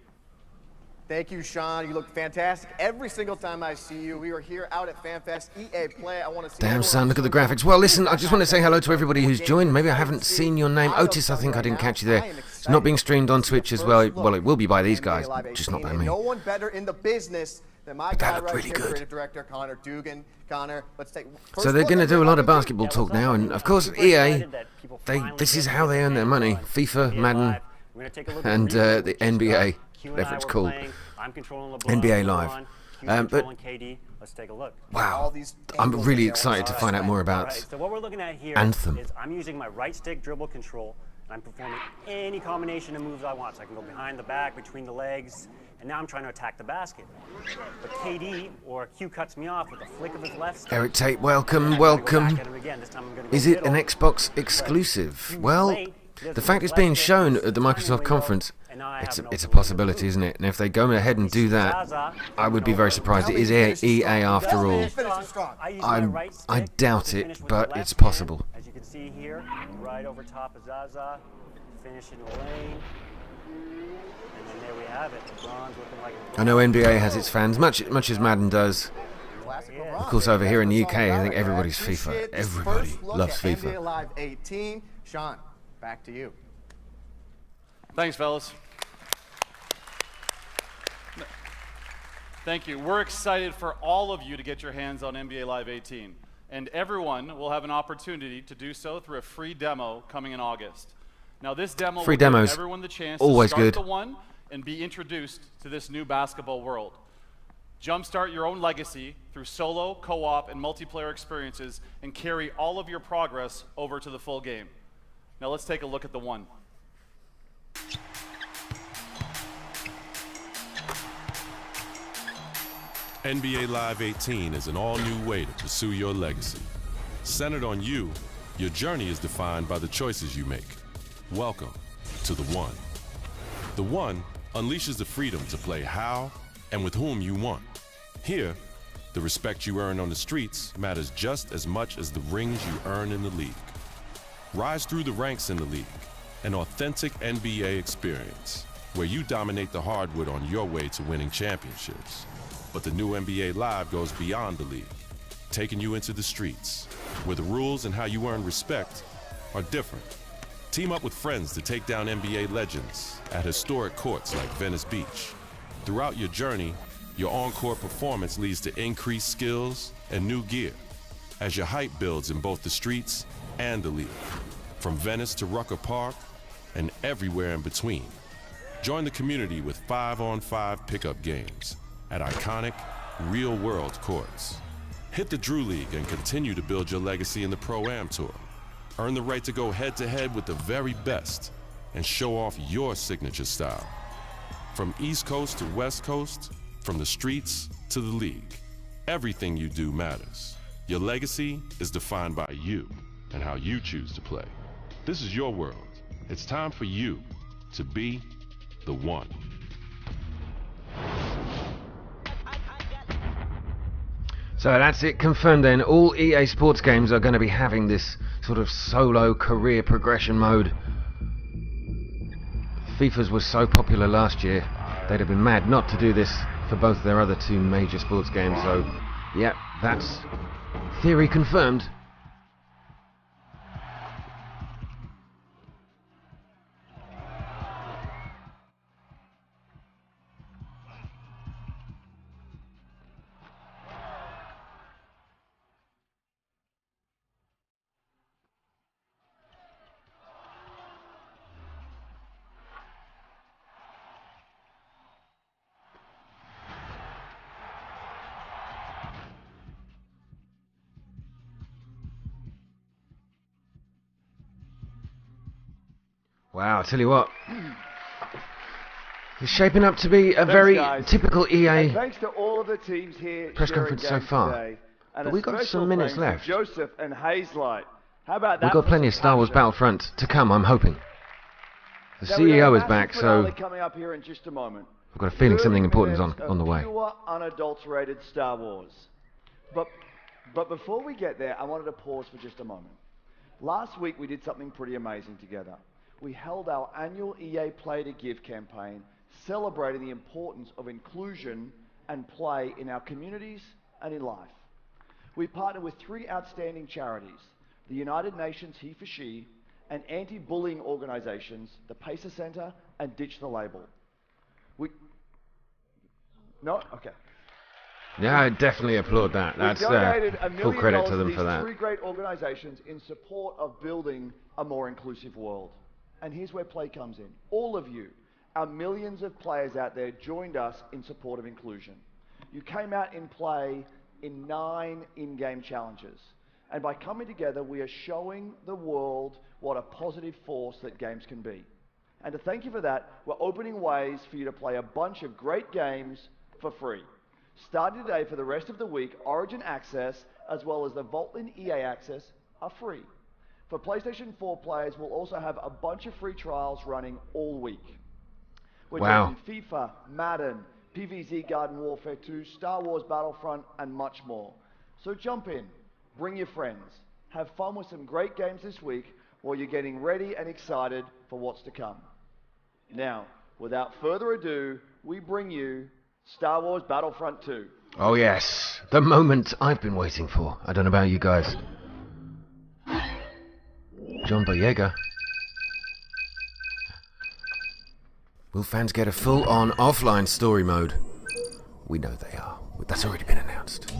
Thank you, Sean. You look fantastic every single time I see you. We are here out at FanFest EA Play. I want to see. Damn, son, look at the graphics. Well, listen, I just want to say hello to everybody who's joined. Maybe I haven't seen your name. Otis, I think I didn't catch you there. It's not being streamed on Twitch as well. Well, it will be by these guys, just not by me. No one better in the business than my guy right here, creative director Connor Dugan. Connor, let's take. So they're going to do a lot of basketball talk now, and of course EA, this is how they earn their money. FIFA, Madden, and the NBA, whatever it's called. NBA Live. But let's take a look. Wow, I'm really excited to find out more about so what we're looking at here Anthem. is I'm using my right stick dribble control, and I'm performing any combination of moves I want. So I can go behind the back, between the legs, and now I'm trying to attack the basket. But KD, or Q, cuts me off with a flick of his left stick. Eric Tate, welcome, welcome. Is it an Xbox exclusive? Well, the fact it's being shown at the Microsoft conference, it's a possibility, isn't it? And if they go ahead and do that, I would be very surprised. It is EA after all. I doubt it, but it's possible. As you can see here, right over top of Zaza, finishing the lane. And then there we have it. LeBron's looking like I know NBA has its fans, much as Madden does. Of course, over here in the UK, I think everybody's FIFA. Everybody loves FIFA. NBA Live 18. Sean, back to you. Thanks, fellas. Thank you. We're excited for all of you to get your hands on NBA Live 18. And everyone will have an opportunity to do so through a free demo coming in August. Now, this demo will give everyone the chance to start the One and be introduced to this new basketball world. Jumpstart your own legacy through solo, co-op, and multiplayer experiences and carry all of your progress over to the full game. Now let's take a look at the one. NBA Live 18 is an all-new way to pursue your legacy. Centered on you, your journey is defined by the choices you make. Welcome to The One. The One unleashes the freedom to play how and with whom you want. Here, the respect you earn on the streets matters just as much as the rings you earn in the league. Rise through the ranks in the league, an authentic NBA experience where you dominate the hardwood on your way to winning championships. But the new NBA Live goes beyond the league, taking you into the streets, where the rules and how you earn respect are different. Team up with friends to take down NBA legends at historic courts like Venice Beach. Throughout your journey, your on-court performance leads to increased skills and new gear, as your hype builds in both the streets and the league, from Venice to Rucker Park and everywhere in between. Join the community with 5-on-5 pickup games at iconic, real-world courts. Hit the Drew League and continue to build your legacy in the Pro-Am Tour. Earn the right to go head-to-head with the very best and show off your signature style. From East Coast to West Coast, from the streets to the league, everything you do matters. Your legacy is defined by you and how you choose to play. This is your world. It's time for you to be the one. So that's it, confirmed then. All EA Sports games are going to be having this sort of solo career progression mode. FIFA's was so popular last year, they'd have been mad not to do this for both their other two major sports games. So, yeah, that's theory confirmed. Wow, I tell you what, it's shaping up to be a very typical EA and thanks to all of the teams here press conference so far. Today, But we've got some minutes left. Joseph and Hazelight. How about that? We've got plenty of Star Wars Battlefront to come, I'm hoping. The CEO is back, so coming up here in just a moment. I've got a feeling something important is on the way. Pure, unadulterated Star Wars. But before we get there, I wanted to pause for just a moment. Last week we did something pretty amazing together. We held our annual EA Play to Give campaign, celebrating the importance of inclusion and play in our communities and in life. We partnered with 3 outstanding charities, the United Nations He for She, and anti-bullying organizations, the Pacer Center and Ditch the Label. No? Okay. Yeah, I definitely applaud that. That's full credit to them for that. 3 great organizations in support of building a more inclusive world. And here's where play comes in. All of you, our millions of players out there, joined us in support of inclusion. You came out in play in 9 in-game challenges. And by coming together, we are showing the world what a positive force that games can be. And to thank you for that, we're opening ways for you to play a bunch of great games for free. Starting today for the rest of the week, Origin Access, as well as the Vaultlin EA Access, are free. For PlayStation 4 players, we'll also have a bunch of free trials running all week. We're talking FIFA, Madden, PvZ Garden Warfare 2, Star Wars Battlefront, and much more. So jump in, bring your friends, have fun with some great games this week while you're getting ready and excited for what's to come. Now, without further ado, we bring you Star Wars Battlefront 2. Oh yes, the moment I've been waiting for. I don't know about you guys. John Boyega. Will fans get a full-on offline story mode? We know they are. That's already been announced.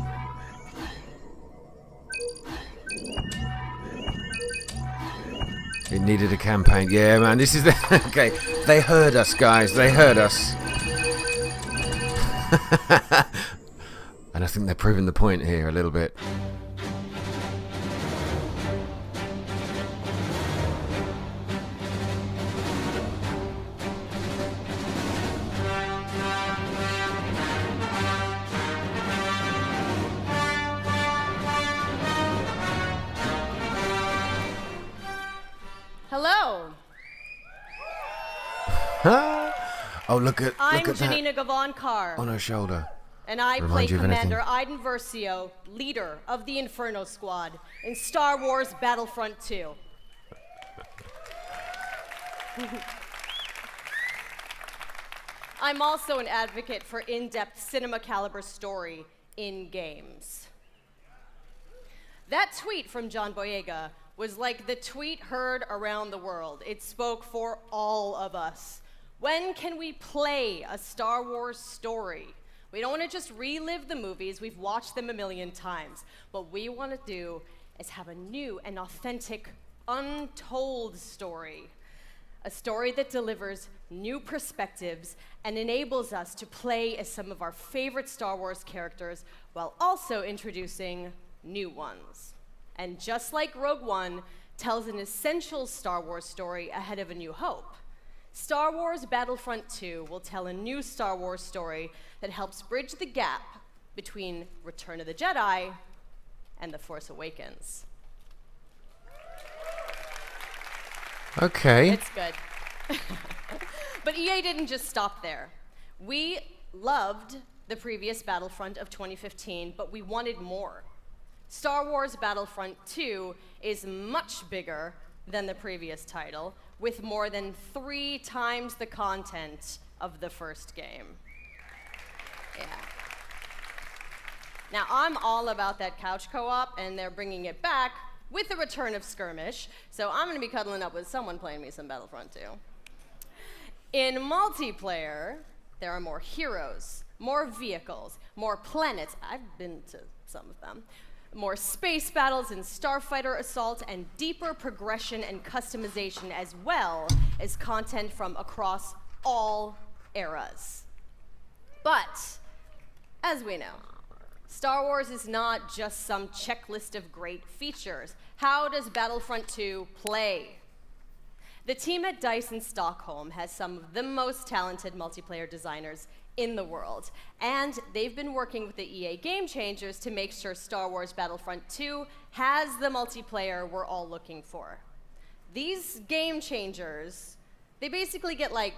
It needed a campaign. Yeah, man, this is the... Okay, they heard us, guys. They heard us. And I think they're proving the point here a little bit. Hello. Oh, look at I'm that Janina Gavankar. on her shoulder. And I play Remind you of anything? Commander Iden Versio, leader of the Inferno Squad in Star Wars Battlefront 2. I'm also an advocate for in-depth cinema caliber story in games. That tweet from John Boyega was like the tweet heard around the world. It spoke for all of us. When can we play a Star Wars story? We don't want to just relive the movies. We've watched them a million times. What we want to do is have a new and authentic, untold story. A story that delivers new perspectives and enables us to play as some of our favorite Star Wars characters while also introducing new ones. And just like Rogue One tells an essential Star Wars story ahead of A New Hope, Star Wars Battlefront 2 will tell a new Star Wars story that helps bridge the gap between Return of the Jedi and The Force Awakens. Okay. It's good. But EA didn't just stop there. We loved the previous Battlefront of 2015, but we wanted more. Star Wars Battlefront 2 is much bigger than the previous title, with more than 3 times the content of the first game. Yeah. Now, I'm all about that couch co-op, and they're bringing it back with the return of Skirmish, so I'm gonna be cuddling up with someone playing me some Battlefront 2. In multiplayer, there are more heroes, more vehicles, more planets. I've been to some of them. More space battles and starfighter assault, and deeper progression and customization, as well as content from across all eras. But, as we know, Star Wars is not just some checklist of great features. How does Battlefront 2 play? The team at DICE in Stockholm has some of the most talented multiplayer designers in the world, and they've been working with the EA Game Changers to make sure Star Wars Battlefront 2 has the multiplayer we're all looking for. These Game Changers, they basically get like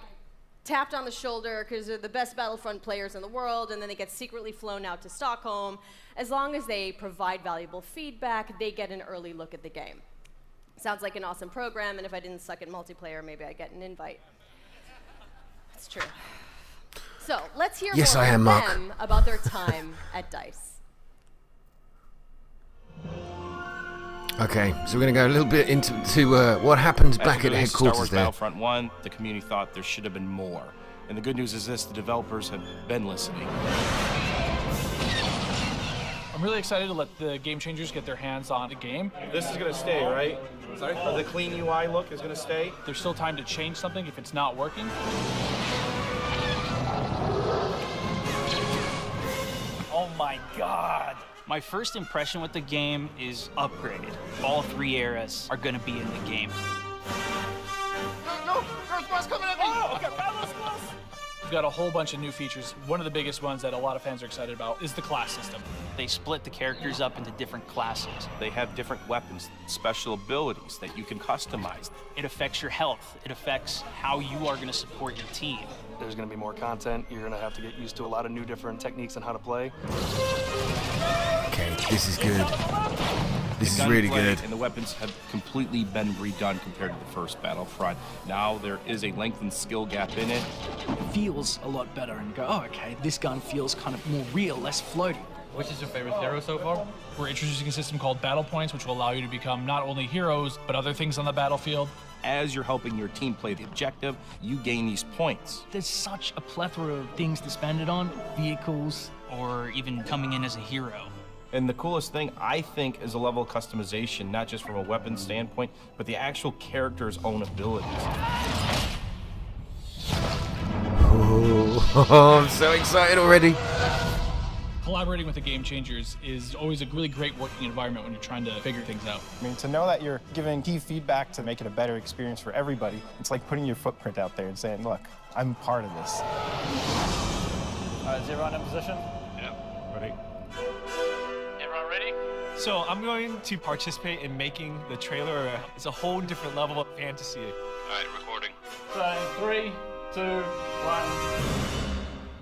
tapped on the shoulder because they're the best Battlefront players in the world, and then they get secretly flown out to Stockholm. As long as they provide valuable feedback, they get an early look at the game. Sounds like an awesome program, and if I didn't suck at multiplayer, maybe I'd get an invite. That's true. So let's hear more from them about their time at DICE. Okay, so we're going to go a little bit into what happened back at headquarters Star Wars there. Battlefront 1, the community thought there should have been more. And the good news is this, the developers have been listening. I'm really excited to let the Game Changers get their hands on the game. This is going to stay, right? Sorry? The clean UI look is going to stay? There's still time to change something if it's not working. Oh my god! My first impression with the game is upgraded. All 3 eras are gonna be in the game. No! Earth Boss coming at me! Oh, okay, We've got a whole bunch of new features. One of the biggest ones that a lot of fans are excited about is the class system. They split the characters up into different classes. They have different weapons, special abilities that you can customize. It affects your health. It affects how you are gonna support your team. There's going to be more content. You're going to have to get used to a lot of new different techniques on how to play. Okay, this is good. This is really good. And the weapons have completely been redone compared to the first Battlefront. Now there is a lengthened skill gap in it. It feels a lot better and go, oh, okay, this gun feels kind of more real, less floaty. Which is your favorite hero so far? We're introducing a system called Battle Points, which will allow you to become not only heroes, but other things on the battlefield. As you're helping your team play the objective, you gain these points. There's such a plethora of things to spend it on, vehicles, or even coming in as a hero. And the coolest thing, I think, is a level of customization, not just from a weapon standpoint, but the actual character's own abilities. Oh, I'm so excited already. Collaborating with the Game Changers is always a really great working environment when you're trying to figure things out. I mean, to know that you're giving key feedback to make it a better experience for everybody, it's like putting your footprint out there and saying, look, I'm part of this. All right, is everyone in position? Yeah. Ready? Everyone ready? So I'm going to participate in making the trailer. It's a whole different level of fantasy. All right, recording. So 3, 2, 1.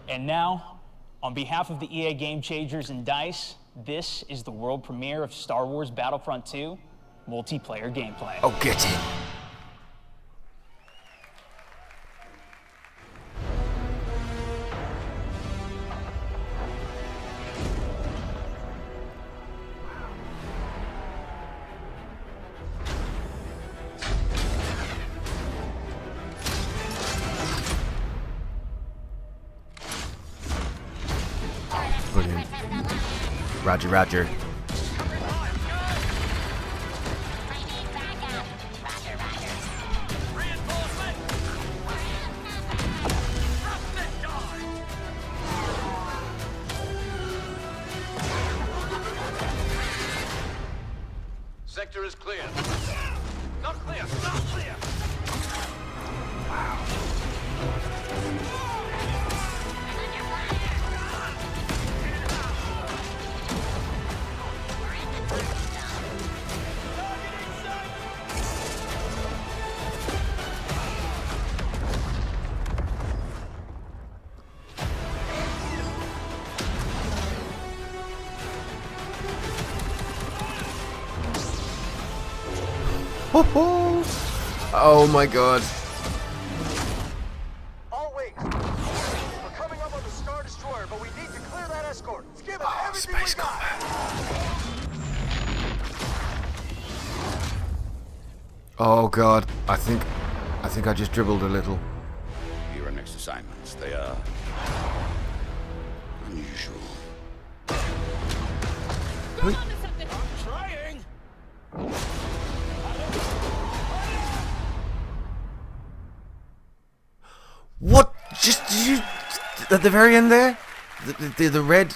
And now, on behalf of the EA Game Changers and DICE, this is the world premiere of Star Wars Battlefront 2 multiplayer gameplay. Oh, get it. Brilliant. Roger, roger. Sector is clear. Not clear, not clear. Oh my god. All wait. We're coming up on the Star Destroyer, but we need to clear that escort. Let's give it everything we got. Oh god. I think I just dribbled a little. Here are next assignments. They are unusual. I'm trying. What? Just did you at the very end there? The red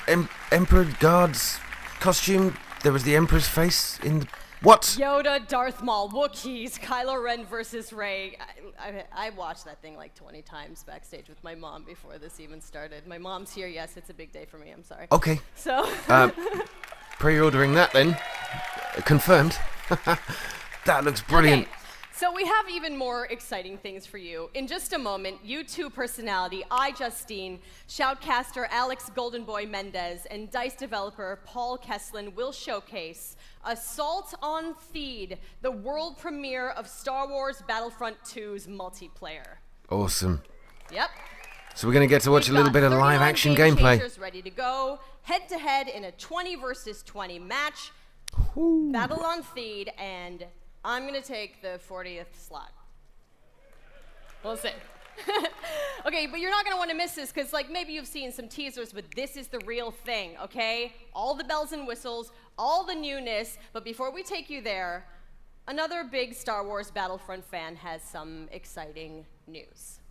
Emperor Guard's costume. There was the Emperor's face in the what? Yoda, Darth Maul, Wookiees, Kylo Ren versus Rey. I watched that thing like 20 times backstage with my mom before this even started. My mom's here. Yes, it's a big day for me. I'm sorry. Okay. So. Pre-ordering that then. Confirmed. That looks brilliant. Okay. So we have even more exciting things for you. In just a moment, YouTube personality iJustine, shoutcaster Alex Goldenboy Mendez, and DICE developer Paul Kesslin will showcase Assault on Theed, the world premiere of Star Wars Battlefront 2's multiplayer. Awesome. Yep. So we're going to get to watch a little bit of live action gameplay. Ready to go, head to head in a 20 versus 20 match. Ooh. Battle on Theed, and I'm gonna take the 40th slot. We'll see. Okay, but you're not gonna want to miss this because, like, maybe you've seen some teasers, but this is the real thing, okay? All the bells and whistles, all the newness. But before we take you there, another big Star Wars Battlefront fan has some exciting news.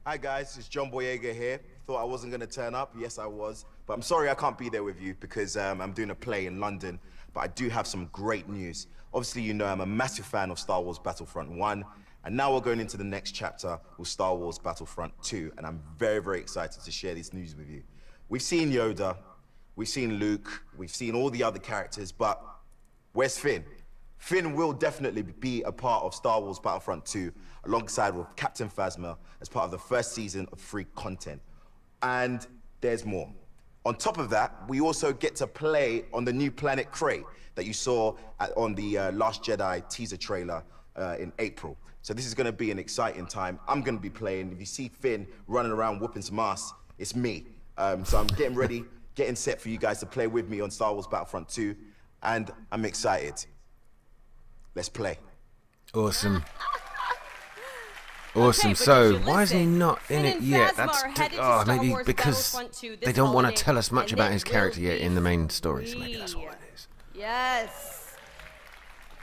Hi guys, it's John Boyega here. Thought I wasn't gonna turn up. Yes, I was, but I'm sorry I can't be there with you because I'm doing a play in London. But I do have some great news. Obviously, you know I'm a massive fan of Star Wars Battlefront 1, and now we're going into the next chapter with Star Wars Battlefront 2, and I'm very, very excited to share this news with you. We've seen Yoda, we've seen Luke, we've seen all the other characters, but where's Finn? Finn will definitely be a part of Star Wars Battlefront 2, alongside with Captain Phasma as part of the first season of free content. And there's more. On top of that, we also get to play on the new planet Crate that you saw on the Last Jedi teaser trailer in April. So this is going to be an exciting time. I'm going to be playing. If you see Finn running around whooping some ass, it's me. So I'm getting ready, getting set for you guys to play with me on Star Wars Battlefront 2, and I'm excited. Let's play. Awesome. Awesome. So, why is he not in it yet? That's maybe because they don't want to tell us much about his character yet in the main story. So maybe that's what it is. Yes.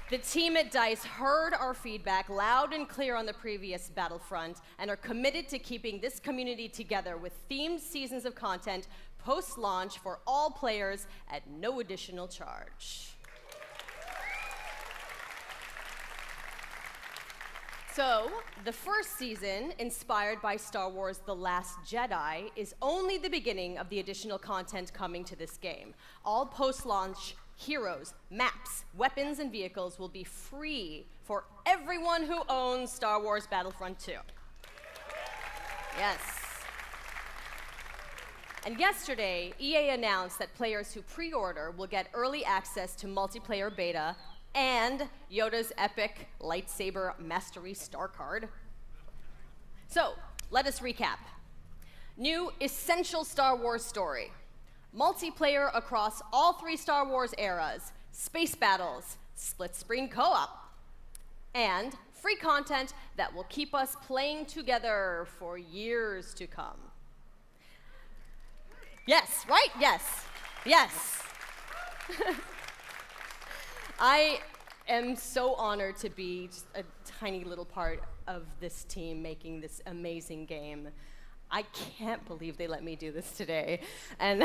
The team at DICE heard our feedback loud and clear on the previous Battlefront and are committed to keeping this community together with themed seasons of content post-launch for all players at no additional charge. So, the first season, inspired by Star Wars The Last Jedi, is only the beginning of the additional content coming to this game. All post-launch heroes, maps, weapons, and vehicles will be free for everyone who owns Star Wars Battlefront 2. Yes. And yesterday, EA announced that players who pre-order will get early access to multiplayer beta and Yoda's epic lightsaber mastery star card. So, let us recap. New essential Star Wars story. Multiplayer across all 3 Star Wars eras, space battles, split-screen co-op, and free content that will keep us playing together for years to come. Yes, right? Yes. Yes. I am so honored to be just a tiny little part of this team making this amazing game. I can't believe they let me do this today. And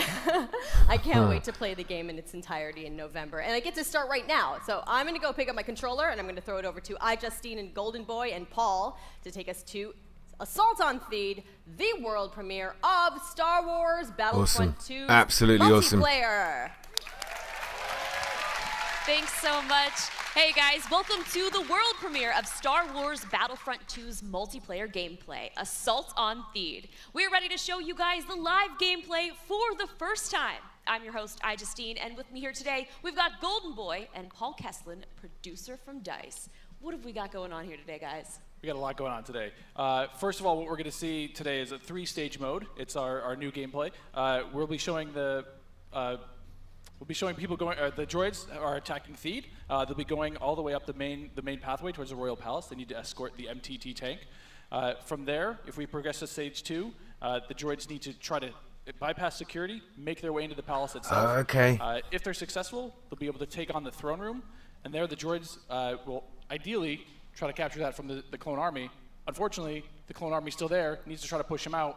I can't wait to play the game in its entirety in November. And I get to start right now. So I'm going to go pick up my controller, and I'm going to throw it over to Justine and Golden Boy and Paul to take us to Assault on Theed, the world premiere of Star Wars Battlefront 2 Absolutely multiplayer. Awesome. Thanks so much. Hey guys, welcome to the world premiere of Star Wars Battlefront 2's multiplayer gameplay, Assault on Theed. We're ready to show you guys the live gameplay for the first time. I'm your host, Justine, and with me here today, we've got Golden Boy and Paul Kesslin, producer from DICE. What have we got going on here today, guys? We got a lot going on today. First of all, what we're going to see today is a 3-stage mode. It's our new gameplay. We'll be showing people going. The droids are attacking Theed. They'll be going all the way up the main pathway towards the Royal Palace. They need to escort the MTT tank. From there, if we progress to stage 2, the droids need to try to bypass security, make their way into the palace itself. Okay. If they're successful, they'll be able to take on the throne room, and there the droids will ideally try to capture that from the clone army. Unfortunately, the clone army's still there, needs to try to push him out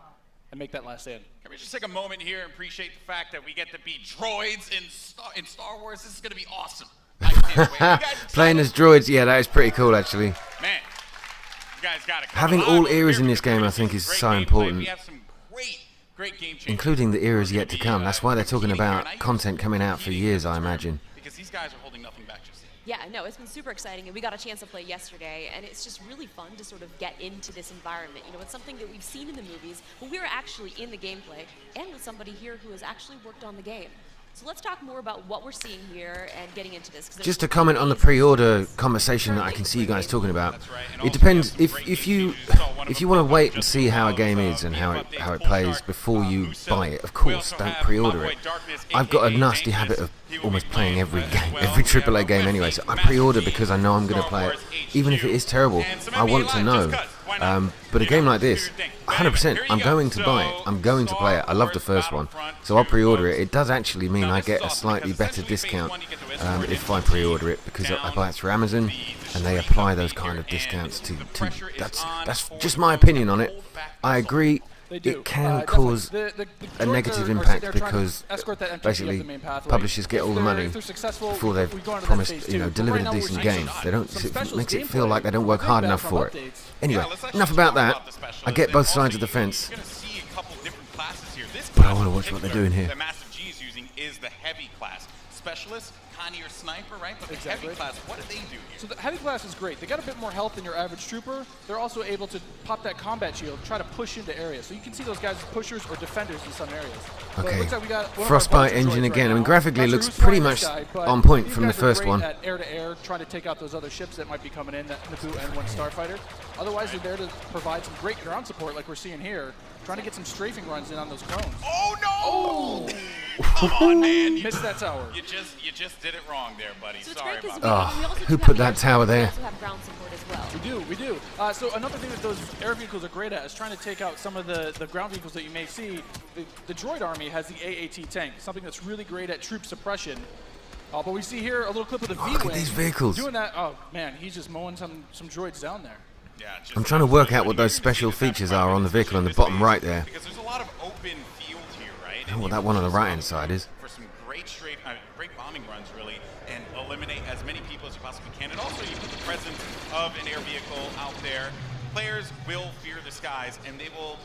and make that last stand. Can we just take a moment here and appreciate the fact that we get to be droids in Star Wars? This is going to be awesome. I can't wait. Playing as droids, yeah, that is pretty cool, actually. Man, you guys got to come Having alive all over eras here. in this game, I think, is so Gameplay. important. We have some great game changers. Including the eras yet to come. That's why they're talking about content coming out for years, I imagine. Because these guys are holding nothing back just Yeah, no, it's been super exciting, and we got a chance to play yesterday, and it's just really fun to sort of get into this environment. You know, it's something that we've seen in the movies, but we were actually in the gameplay, and with somebody here who has actually worked on the game. So let's talk more about what we're seeing here and getting into this. Just to comment on the pre-order conversation that I can see you guys talking about. It depends if you want to wait and see how a game is and how it plays before you buy it. Of course, don't pre-order it. I've got a nasty habit of almost playing every game, every AAA game anyway. So I pre-order because I know I'm going to play it, even if it is terrible. I want to know. But a game like this, 100%, I'm going to buy it. I'm going to play it. I love the first one, so I'll pre-order it. It does actually mean I get a slightly better discount if I pre-order it, because I buy it through Amazon, and they apply those kind of discounts to that's just my opinion on it. I agree. It can cause a negative impact because basically publishers get all the money before they've promised, delivered a decent game. They don't. It makes it feel like they don't work hard enough for it. Anyway, enough about that. I get both sides of the fence, but I want to watch what they're doing here. The Massive G is using is the heavy class. Specialist, kind of your sniper, right? But the heavy class, what do they do here? So the heavy class is great. They got a bit more health than your average trooper. They're also able to pop that combat shield, try to push into areas. So you can see those guys as pushers or defenders in some areas. Okay. Like we got Frostbite engine again. I mean, graphically it looks pretty much on point from the first one. At air to air, trying to take out those other ships that might be coming in, that Naboo N1 starfighter. Otherwise, they're there to provide some great ground support, like we're seeing here. Trying to get some strafing runs in on those drones. Oh no! Oh! Come on, man! Missed that tower. You just did it wrong there, buddy. So Sorry about that. Oh, who put that tower there? We also have ground support as well. We do. So another thing that those air vehicles are great at is trying to take out some of the ground vehicles that you may see. The droid army has the AAT tank, something that's really great at troop suppression. But we see here a little clip of the V-Wing. Look at these vehicles. Doing that. Oh man, he's just mowing some droids down there. Yeah, I'm trying to work out what those special features are on the vehicle on the bottom right there. Because there's a lot of open field here, right? right? Oh, well, that one on the right-hand side is. For some great great bombing runs, really, and eliminate as many people as you possibly can. And also, you put the presence of an air vehicle out there. Players will fear the skies, and they will,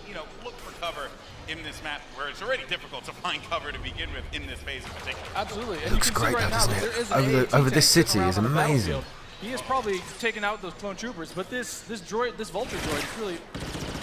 look for cover in this map where it's already difficult to find cover to begin with in this phase in particular. Absolutely. It looks great, though, doesn't it? Over this city is amazing. He is probably taking out those clone troopers, but this Vulture droid is really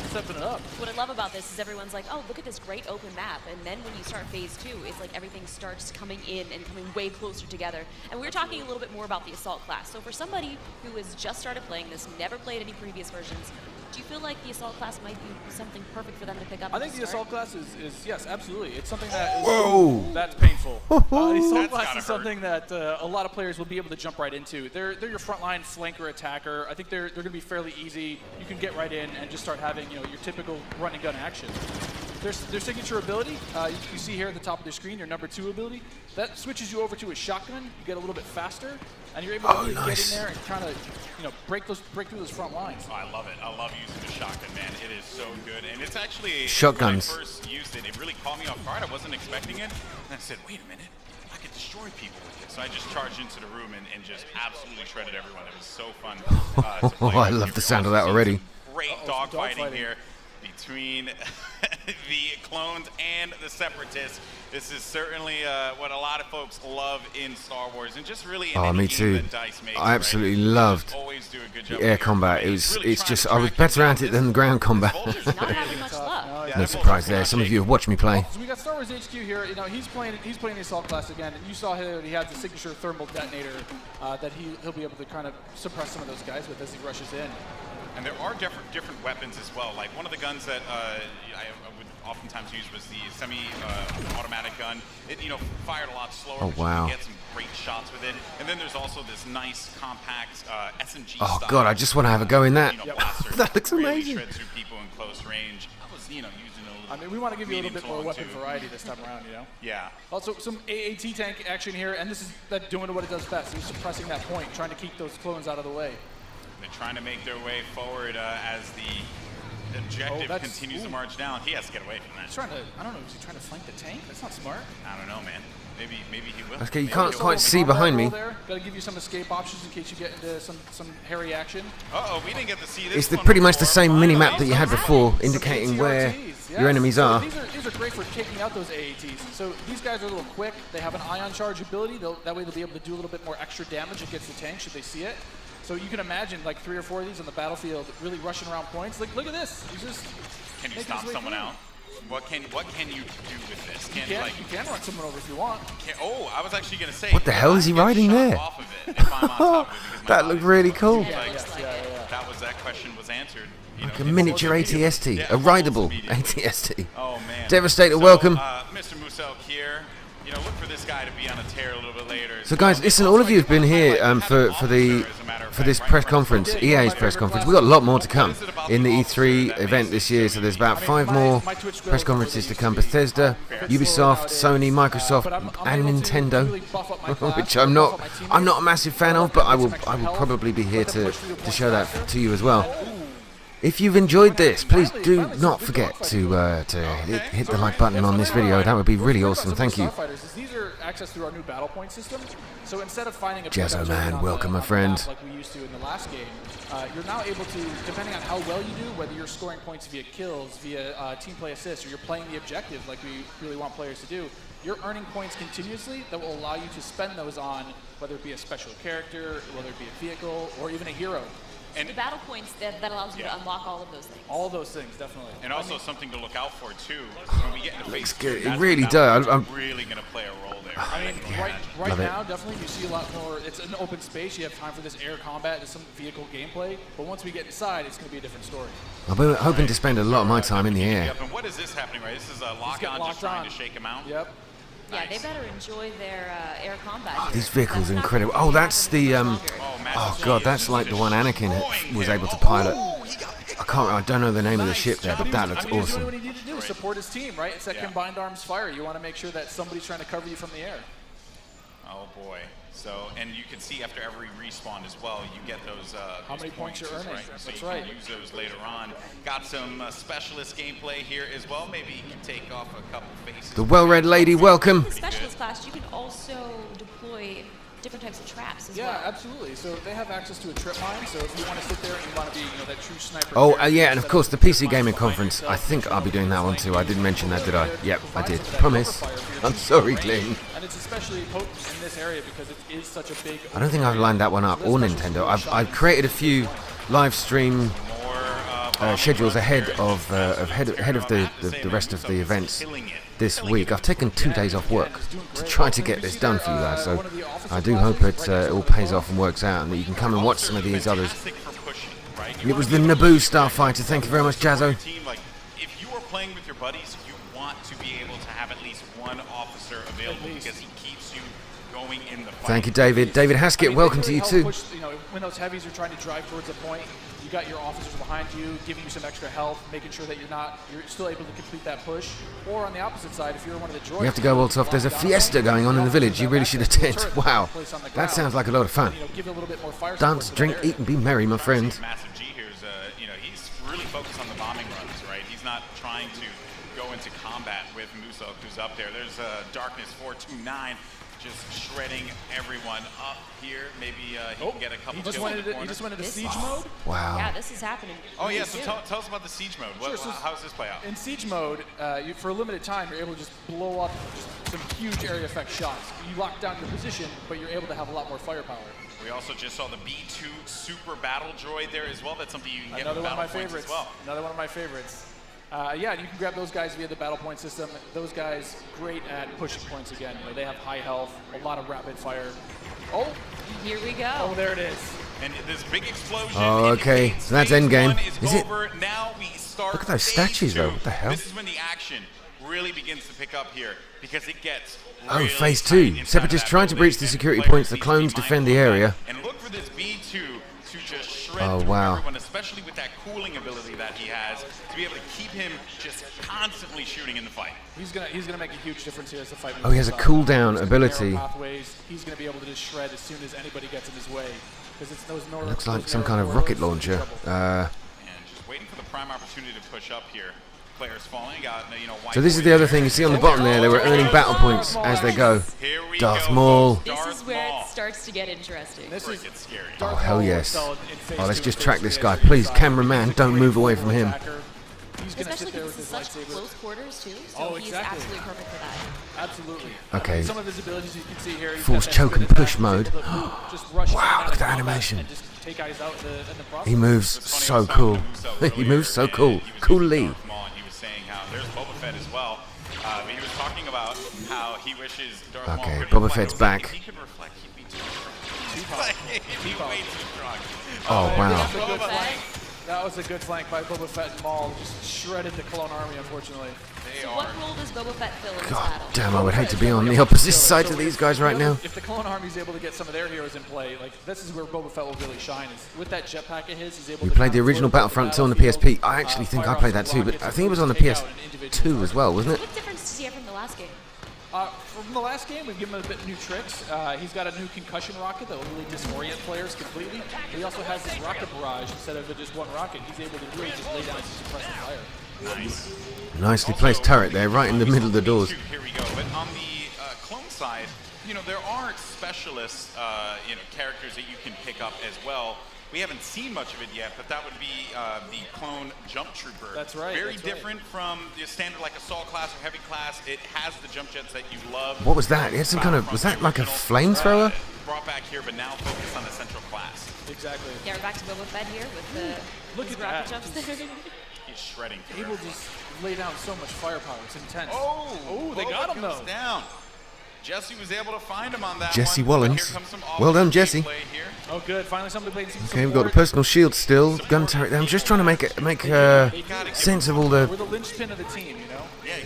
stepping it up. What I love about this is everyone's like, oh, look at this great open map. And then when you start phase 2, it's like everything starts coming in and coming way closer together. And we were talking a little bit more about the Assault class. So for somebody who has just started playing this, never played any previous versions, do you feel like the Assault class might be something perfect for them to pick up? I think the Assault class is yes, absolutely. It's something that is that's painful. The Assault class is something that a lot of players will be able to jump right into. They're your frontline flanker attacker. I think they're going to be fairly easy. You can get right in and just start having your typical run and gun action. Their signature ability, you see here at the top of the screen, your number 2 ability, that switches you over to a shotgun. You get a little bit faster, and you're able to get in there and kind of break through those front lines. Oh, I love it. I love using the shotgun, man. It is so good, and it's actually shotguns. When I first used it, it really caught me off guard. I wasn't expecting it, and I said, "Wait a minute, I could destroy people with it." So I just charged into the room and just absolutely shredded everyone. It was so fun. To play I love the sound of that already. Great dogfighting here between the clones and the separatists. This is certainly what a lot of folks love in Star Wars, and just really in any me game too. that DICE makes, I absolutely loved always do a good job the air combat. It's just I was better at it than the ground combat. No surprise there. Some of you have watched me play. So we got Star Wars HQ here. He's playing the Assault class again, and you saw here he has the signature thermal detonator that he'll be able to kind of suppress some of those guys with as he rushes in. And there are different weapons as well. Like one of the guns that I would oftentimes use was the semi-automatic gun. It fired a lot slower. Oh, but wow. you can get some great shots with it. And then there's also this nice compact SMG Oh style. God, I just want to have a go in that. Blaster That looks really amazing. shreds through people in close range. I was using a little. I mean, we want to give you a little bit more weapon variety this time around, Yeah. Also, some AAT tank action here, and this is that doing what it does best. He's suppressing that point, trying to keep those clones out of the way. They're trying to make their way forward as the objective continues to march down. He has to get away from that. He's trying to, I don't know, is he trying to flank the tank? That's not smart. I don't know, man. Maybe he will. Okay, you can't quite see behind me. Got to give you some escape options in case you get into some hairy action. Uh-oh, we didn't get to see this. It's pretty much the same mini-map that you had before, indicating where your enemies are. So these are great for taking out those AATs. So these guys are a little quick. They have an ion charge ability. That way they'll be able to do a little bit more extra damage against the tank should they see it. So you can imagine like 3 or 4 of these on the battlefield really rushing around points. Like, look at this. He's just Can you stop someone out? What can you do with this? You can run someone over if you want. I was actually going to say. What the hell is he riding there? That looked really cool. That question was answered. Like a miniature ATST, a rideable ATST. Oh man. Devastator, welcome. Mr. Musel here. Look for this guy to be on a tear a little bit later. So guys, listen, all of you have been here for this press conference, EA's press conference. We've got a lot more to come in the E3 event this year, so there's about 5 more press conferences to come. Bethesda, Ubisoft, Sony, Microsoft, and Nintendo, which I'm not a massive fan of, but I will probably be here to show that to you as well. If you've enjoyed this, please do not forget to hit the like button on this video. That would be really awesome. Thank you. These are accessed through our new battle point system. So instead of finding a Jazzo man, welcome my friend. Like we used to in the last game, you're now able to, depending on how well you do, whether you're scoring points via kills, via team play assists, or you're playing the objective like we really want players to do, you're earning points continuously that will allow you to spend those on whether it be a special character, whether it be a vehicle, or even a hero. And the battle points that allows you to unlock all of those things. All those things, definitely. And also something to look out for too when we get into phase 2. It really does. I'm really going to play a role there. I mean, right now, definitely you see a lot more. It's an open space. You have time for this air combat, there's some vehicle gameplay. But once we get inside, it's going to be a different story. I've been hoping to spend a lot of my time in the air. And what is this happening, right? This is a lock-on just trying to shake him out? Yep. Yeah, they better enjoy their air combat. These vehicles are incredible. Oh, that's the oh god, that's like the one Anakin was able to pilot. I don't know the name of the ship there, but that looks awesome. He's doing what he needed to do, support his team, right? It's that combined arms fire. You want to make sure that somebody's trying to cover you from the air. Oh boy. So, and you can see after every respawn as well, you get those how many points you're earning. Right? So That's you right. can use those later on. Got some specialist gameplay here as well. Maybe you can take off a couple faces. The well-read lady, welcome. In the specialist class, you can also deploy different types of traps as well. Yeah, absolutely. So they have access to a trip mine. So if you want to sit there and you want to be, that true sniper. Oh, yeah, and of course the PC Gaming Conference. I think I'll be doing that one too. I didn't mention that, did I? Yep, I did. Promise. I'm sorry, Glenn. And it's especially potent in this area because it is such a big. I don't think I've lined that one up, or Nintendo. I've created a few live stream schedules ahead of the rest of the events this week. I've taken 2 days off work to try to get this done for you guys, so I do hope it all pays off and works out, and that you can come and watch some of these others. It was the Naboo Starfighter. Thank you very much, Jazzo. If you are playing with your buddies, you want to be able to have at least one officer available because he keeps you going in the fight. Thank you, David. David Haskett, welcome to you too. Push, when those heavies are trying to drive towards a point, you got your officers behind you, giving you some extra health, making sure that you're still able to complete that push. Or on the opposite side, if you're one of the droids, We have to go, Waltoff. There's a fiesta going on in the village. You really should attend. Wow, that sounds like a lot of fun. Dance, drink, eat, and be merry, my friend. Massive G here is, he's really focused on the bombing runs, right? He's not trying to go into combat with Musa, who's up there. There's Darkness 429. Just shredding everyone up here. Maybe he can get a couple kills in the corner. He just went into siege mode? Wow. Yeah, this is happening. Oh, yeah, so tell us about the siege mode. How does this play out? In siege mode, for a limited time, you're able to just blow up some huge area effect shots. You lock down your position, but you're able to have a lot more firepower. We also just saw the B2 Super Battle Droid there as well. That's something you can get Another with one of my battle points favorites. as well. Another one of my favorites. Yeah, and you can grab those guys via the battle point system. Those guys, great at pushing points again. They have high health, a lot of rapid fire. Oh, here we go. Oh, there it is. And this big explosion. Oh, okay. So that's endgame. Is it? Now we start Look at those phase statues, though. two. What the hell? This is when the action really begins to pick up here because it gets. Oh, really phase tight 2. inside Separatists of that trying to breach the security points. The clones defend the area. And look for this B2 to just shred Oh, through wow. everyone, especially with that cooling ability that he has, to be able to keep him just constantly shooting in the fight. He's gonna make a huge difference here as the fight moves Oh, he has a on. cooldown He's gonna ability. narrow pathways. He's gonna be able to just shred as soon as anybody gets in his way. Because it's those narrow. Looks like some kind of rocket launcher. And just waiting for the prime opportunity to push up here. Players falling, So this is the other thing you see on the bottom there. They were earning battle points as they go. Darth Maul. This is where it starts to get interesting. This is scary. Oh, hell yes. Oh, let's just track this guy. Please, cameraman, don't move away from him. Especially because it's such close quarters too, so he's absolutely perfect for that. Absolutely. Okay. Some of his abilities you can see here. he's Force got that choke and ability push mode. just rush Wow, look at that animation. He moves so cool. He moves so cool. Coolly. He was saying how there's Boba Fett as well. He was talking about how he wishes Darth Maul Okay, could Boba reflect. Fett's If back. he could reflect, he'd be too strong. He'd be way too strong. Oh, wow. That was a good flank by Boba Fett and Maul. Just shredded the Clone Army, unfortunately. So what role does Boba Fett fill in this God battle? damn, I would hate to be on the opposite side to these guys right now. If the Clone Army's able to get some of their heroes in play, like this is where Boba Fett will really shine. Is with that jetpack of his, he's able We to played the original Battlefront 2 on the PSP. I actually think I played that too, but I think it was on the PS2 as well, wasn't it? What difference does he have from the last game? From the last game, we've given him a bit new tricks. He's got a new concussion rocket that will really disorient players completely. He also has this rocket barrage instead of just one rocket. He's able to really just lay down some suppressive fire. Nice. Nicely placed turret there, right in the middle of the doors. Here we go. But on the clone side, there are specialist, characters that you can pick up as well. We haven't seen much of it yet, but that would be the clone jump trooper. That's right. Very different from the standard like assault class or heavy class. It has the jump jets that you love. What was that? It had some kind of, was that like a flamethrower? Brought back here, but now focused on the central class. Exactly. Yeah, we're back to Boba Fett here with the Look at rocket that. jumps there. He's shredding. Able to just lay down so much firepower. It's intense. Oh, they got him goes though. Down. Jesse was able to find him on that Jesse one. But Wallens. here comes some Well done, offensive Jesse. gameplay here. Oh, good. Finally, somebody played some Okay, we've got the personal shield still, gun turret. I'm just trying to make sense of all We're the the linchpin of the team,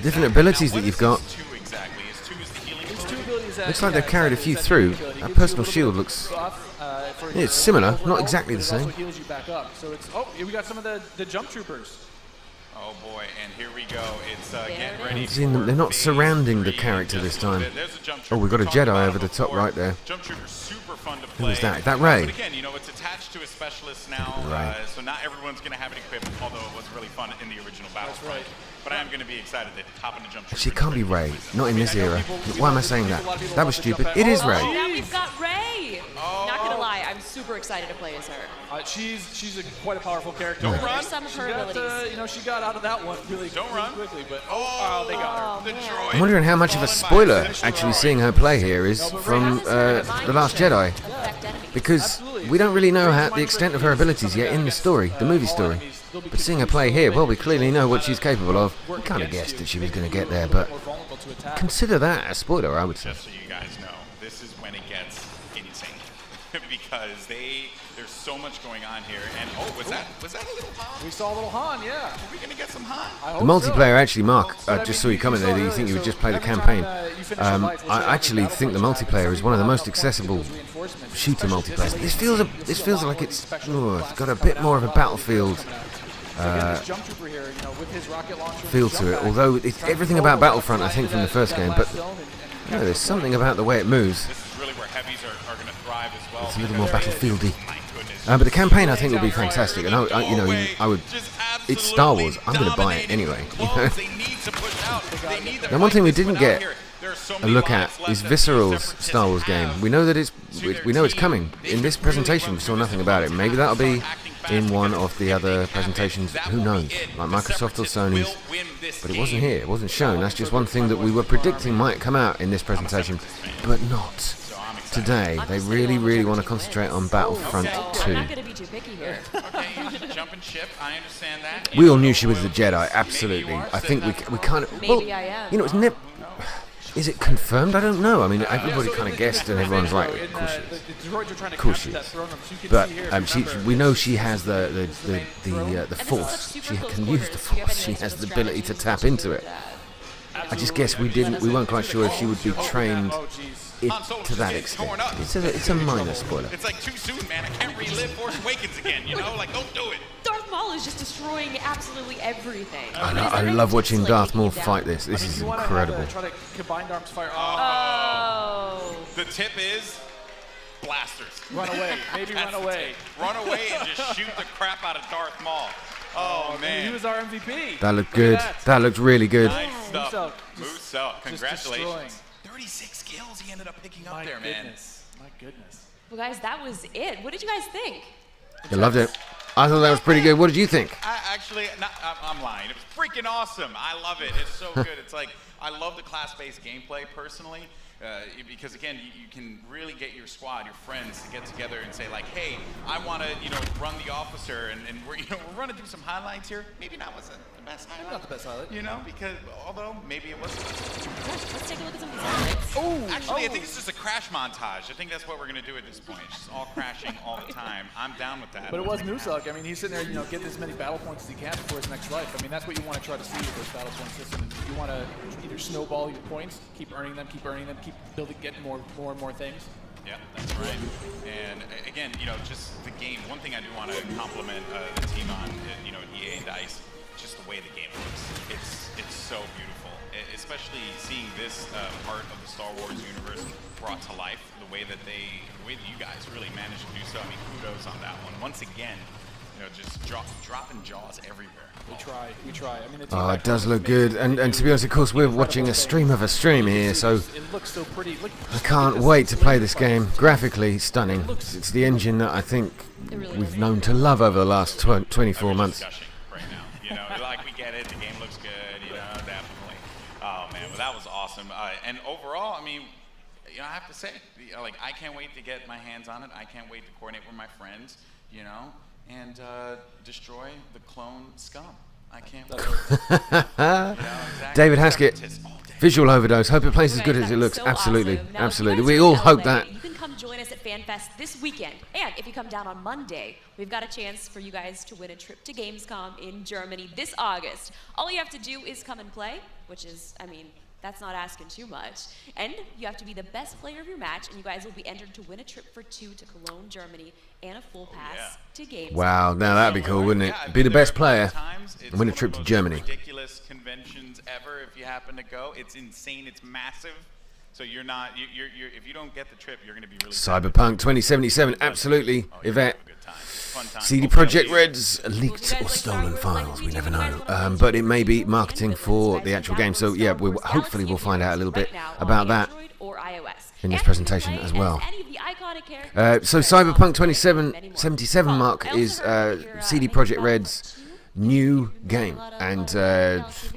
different abilities that you've got. Two exactly. His two is the healing His two abilities Looks like they've carried a few through. That personal shield looks, it's similar, not exactly the Also same. heals you back up. So it's we got some of the jump troopers. Oh boy, and here we go. It's getting ready. They're not surrounding the character this time. Oh, we've got a Jedi over the top right there. Jump Trooper's super fun to Who play. is that? Is that Rey? But again, you know, it's attached to a specialist now, so not everyone's going to have it equipped, although it was really fun in the original Battlefront. But I am going to be excited to hop into Jump Trooper. She can't be Rey. Not in this era. Why am I saying that? That was stupid. It is Rey. Oh, now we've got Rey. Not gonna lie, I'm super excited to play as her. She's quite a powerful character. Don't run. Some of her abilities. You know, she got out of that one really quickly, but they got her. I'm wondering how much of a spoiler actually seeing her play here is from The Last Jedi. Because we don't really know the extent of her abilities yet in the story, the movie story. But seeing her play here, well, we clearly know what she's capable of. We kind of guessed that she was going to get there, but consider that a spoiler, I would say. Just so you guys know, this is when it gets insane. Because there's so much going on here. And was that a little Han? We saw a little Han, yeah. Are we going to get some Han? The multiplayer, actually, Mark, just saw you comment there, do you think you would just play the campaign? I actually think the multiplayer is one of the most accessible shooter multiplayers. This feels like it's got a bit more of a Battlefield feel to it, although it's everything about Battlefront, I think, from the first game, but there's something about the way it moves. This is really where heavies are going to thrive as well. It's a little more Battlefieldy. But the campaign, I think, will be fantastic, and I would. It's Star Wars. I'm going to buy it anyway. You know? Now, one thing we didn't get a look at is Visceral's Star Wars game. We know that it's coming. In this presentation, we saw nothing about it. Maybe that'll be in one of the other presentations. Who knows? Like Microsoft or Sony's. But it wasn't here. It wasn't shown. That's just one thing that we were predicting might come out in this presentation, but not today. They really, really want to concentrate on Battlefront 2. I'm not going to be too picky here. Jumping ship, I understand that. We all knew she was the Jedi, absolutely. I think we kind of. Well, Maybe I am. you know, it's never. Is it confirmed? I don't know. I mean, everybody kind of guessed, and everyone's right. Of course she is. Of course she is. But we know she has the Force. She can use the Force. She has the ability to tap into it. I just guess we weren't quite sure if she would be trained to that extent. It's a minor spoiler. It's like too soon, man. I can't relive Force Awakens again, you know? Like, don't do it. Darth Maul is just destroying absolutely everything. I love watching Darth Maul fight this. This is incredible. Try to combine arms fire. Oh. The tip is blasters. Run away. Maybe run away. Run away and just shoot the crap out of Darth Maul. Oh, man. He was our MVP. That looked good. That looked really good. Nice stuff. Muso, congratulations. 36 kills he ended up picking up there, man. My goodness. Well, guys, that was it. What did you guys think? I loved it. I thought that was pretty good. What did you think? I'm lying. It was freaking awesome. I love it. It's so good. It's like, I love the class-based gameplay personally. Because again, you can really get your squad, your friends, to get together and say like, hey, I want to, run the officer, and we're going to do some highlights here. Maybe not was the best highlight. Not the best highlight. Because although maybe it wasn't. Let's take a look at some of these highlights. Actually, I think it's just a crash montage. I think that's what we're going to do at this point. It's just all crashing all the time. I'm down with that. But it was Musuk. I mean, he's sitting there, getting as many battle points as he can before his next life. I mean, that's what you want to try to see with this battle point system. You want to either snowball your points, keep earning them, keep building, getting more and more things. Yeah, that's right. And again, just the game. One thing I do want to compliment the team on, EA and DICE, just the way the game looks. It's so beautiful, especially seeing this part of the Star Wars universe brought to life. The way that you guys really managed to do so. I mean, kudos on that one. Once again, just dropping jaws everywhere. We try. I mean, it does look good, and to be honest, of course, we're watching a stream of a stream here, so it looks so pretty. I can't wait to play this game. Graphically stunning. It's the engine that I think we've known to love over the last 24 months. Right now, like we get it. The game looks good. Definitely. Oh man, well that was awesome. And overall, I mean, I have to say, like I can't wait to get my hands on it. I can't wait to coordinate with my friends. And destroy the clone scum. I can't wait. Exactly. David Haskett, visual overdose. Hope it plays as good as it looks. So absolutely, awesome. Now, absolutely. We all hope that. You can come join us at FanFest this weekend. And if you come down on Monday, we've got a chance for you guys to win a trip to Gamescom in Germany this August. All you have to do is come and play, which is, I mean, that's not asking too much. And you have to be the best player of your match, and you guys will be entered to win a trip for 2 to Cologne, Germany, and a full pass to Gamescom. Wow, now that'd be cool, wouldn't it? Be the best player. Times It's win a trip to Germany. Ridiculous conventions ever. If you happen to go, it's insane. It's massive. So you're not. If you don't get the trip, you're going to be really. Cyberpunk 2077, absolutely. Yvette. CD Projekt Red's leaked or stolen files. We never know. But it may be marketing for the actual game. So yeah, hopefully we'll find out a little bit about that in this presentation as well. So Cyberpunk 2077 Mark is CD Projekt Red's new game, and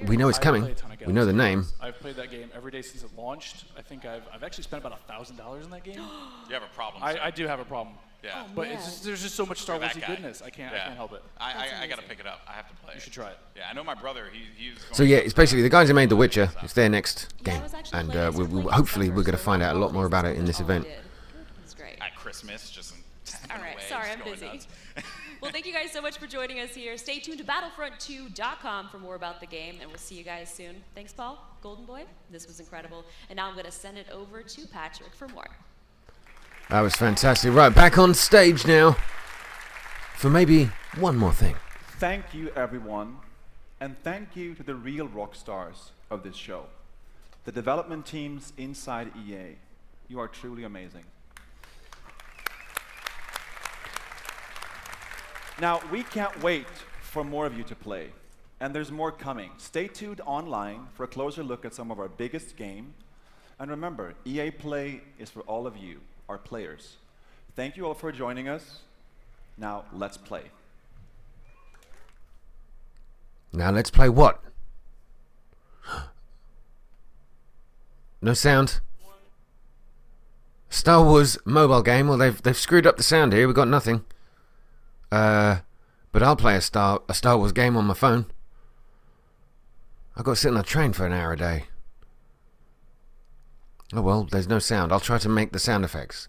we know it's coming. We know the name. I've played that game every day since it launched. I think I've actually spent about $1,000 in that game. You have a problem. I do have a problem. Yeah. But there's just so much Star Warsy goodness. I can't help it. I got to pick it up. I have to play it. You should try it. Yeah, I know my brother. He's. So yeah, it's basically the guys who made The Witcher. It's their next game, and hopefully we're going to find out a lot more about it in this event. It's great. At Christmas, just. All right. Sorry, I'm busy. Well, thank you guys so much for joining us here. Stay tuned to Battlefront2.com for more about the game, and we'll see you guys soon. Thanks, Paul. Golden Boy, this was incredible. And now I'm going to send it over to Patrick for more. That was fantastic. Right, back on stage now for maybe one more thing. Thank you, everyone, and thank you to the real rock stars of this show, the development teams inside EA. You are truly amazing. Now, we can't wait for more of you to play, and there's more coming. Stay tuned online for a closer look at some of our biggest games. And remember, EA Play is for all of you, our players. Thank you all for joining us. Now, let's play. Now let's play what? No sound. Star Wars mobile game. Well, they've screwed up the sound here. We've got nothing. But I'll play a Star Wars game on my phone. I've got to sit on a train for an hour a day. Oh well, there's no sound. I'll try to make the sound effects.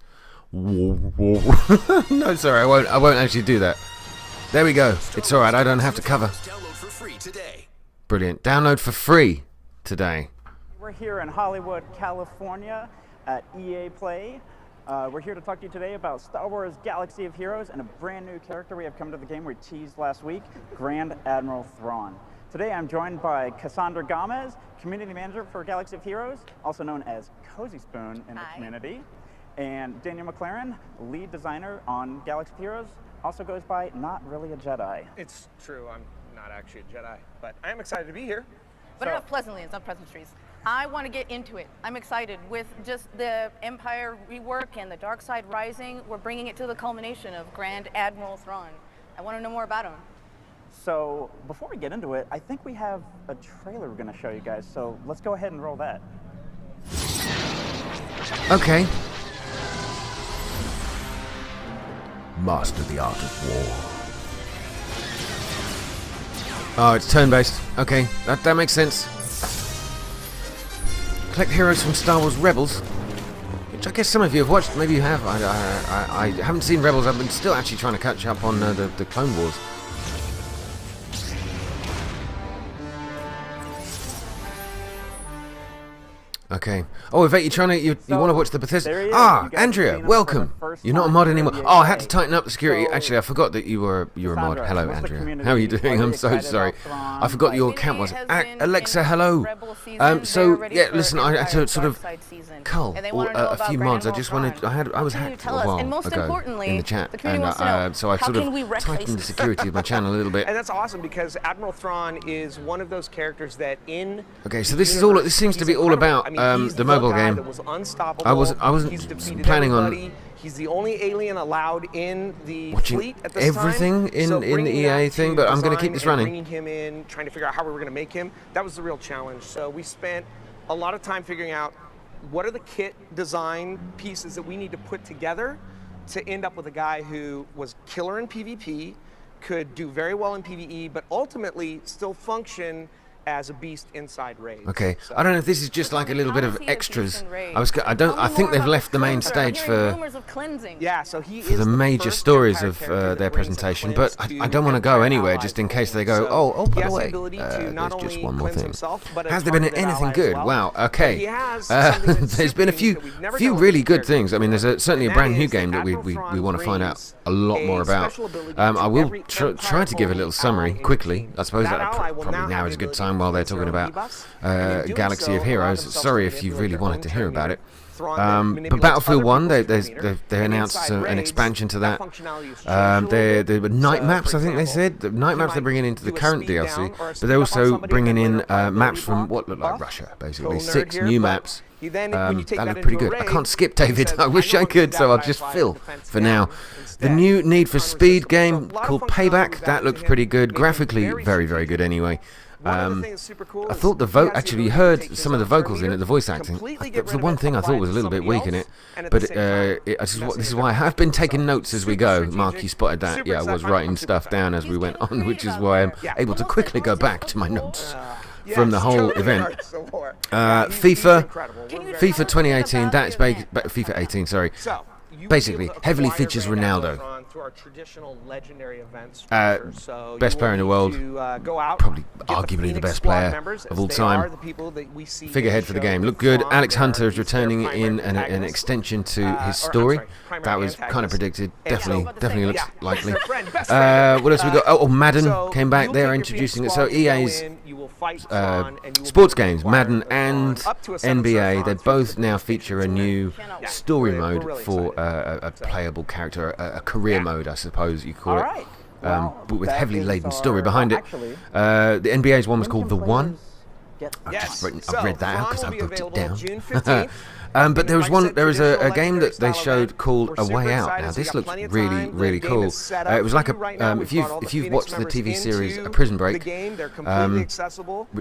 No, sorry, I won't actually do that. There we go. It's alright, I don't have to cover. Download for free today. Brilliant. Download for free today. We're here in Hollywood, California at EA Play. We're here to talk to you today about Star Wars Galaxy of Heroes and a brand new character we have come to the game we teased last week, Grand Admiral Thrawn. Today I'm joined by Cassandra Gomez, Community Manager for Galaxy of Heroes, also known as Cozy Spoon in the community, and Daniel McLaren, Lead Designer on Galaxy of Heroes, also goes by Not Really a Jedi. It's true, I'm not actually a Jedi, but I am excited to be here. But enough pleasantly, it's not pleasantries. I want to get into it. I'm excited with just the Empire rework and the Dark Side Rising. We're bringing it to the culmination of Grand Admiral Thrawn. I want to know more about him. So before we get into it, I think we have a trailer we're going to show you guys, so let's go ahead and roll that. Okay. Master the art of war. Oh, it's turn-based. Okay, that makes sense. Collect heroes from Star Wars Rebels, which I guess some of you have watched. Maybe you have. I haven't seen Rebels. I've been still actually trying to catch up on the Clone Wars. Okay. Oh, Yvette, you want to watch the Bethesda? Ah, Andrea, welcome. You're not a mod anymore. Oh, I had to tighten up the security. Actually, I forgot that you were a mod. Hello, Andrea. How are you doing? I'm so sorry. I forgot what your account was. Alexa, hello. So yeah, listen, I had to sort of cull a few mods. I just wanted. I was hacked a while ago in the chat, and so I sort of tightened the security of my channel a little bit. And that's awesome because Admiral Thrawn is one of those characters that in. Okay, so this is all. This seems to be all about. The mobile game. I wasn't planning on. He's the only alien allowed in the watching fleet at this everything time. So in the EA thing, but I'm going to keep this running. Bringing him in, trying to figure out how we were going to make him. That was the real challenge. So we spent a lot of time figuring out what are the kit design pieces that we need to put together to end up with a guy who was killer in PvP, could do very well in PvE, but ultimately still function as a beast inside raids. Okay, So. I don't know if this is just like a little bit of extras. I think they've left the main stage for the major stories of their presentation, but I don't want to go anywhere just in case they go, oh, by the way, there's just one more thing. Has there been anything good? Wow, okay. There's been a few really good things. I mean, there's certainly a brand new game that we want to find out a lot more about. I will try to give a little summary quickly. I suppose that probably now is a good time while they're talking about Galaxy of Heroes. Sorry if you really wanted to hear about it. But Battlefield 1, they announced an expansion to that. There were night maps, I think they said. The night maps they're bringing into the current DLC, but they're also bringing in maps from what look like Russia, basically. 6 new maps. That look pretty good. I can't skip, David. I wish I could, so I'll just fill for now. The new Need for Speed game called Payback, that looks pretty good. Graphically, very, very good anyway. I thought actually you heard some of the vocals in it, the voice acting. That was the one thing I thought was a little bit weak in it. But this is why I have been taking notes as we go. Mark, you spotted that. Yeah, I was writing stuff down as we went on, which is why I'm able to quickly go back to my notes from the whole event. FIFA 2018, that's FIFA 18, sorry. Basically, heavily features Ronaldo. Best player in the world, probably arguably the best player of all time. Figurehead for the game. Looked good. Alex Hunter is returning in an extension to his story. That was kind of predicted. Definitely looks likely. What else have we got? Oh, Madden came back. They're introducing it. So EA's sports games, Madden and NBA, they both now feature a new story mode for a playable character, a career mode, I suppose you call it, but with heavily laden story behind it. The NBA's one was called The One. I've read that out because I booked it down. But there was a game that they showed called A Way Out. Now this looks really cool. It was like if you've watched the TV series Prison Break, there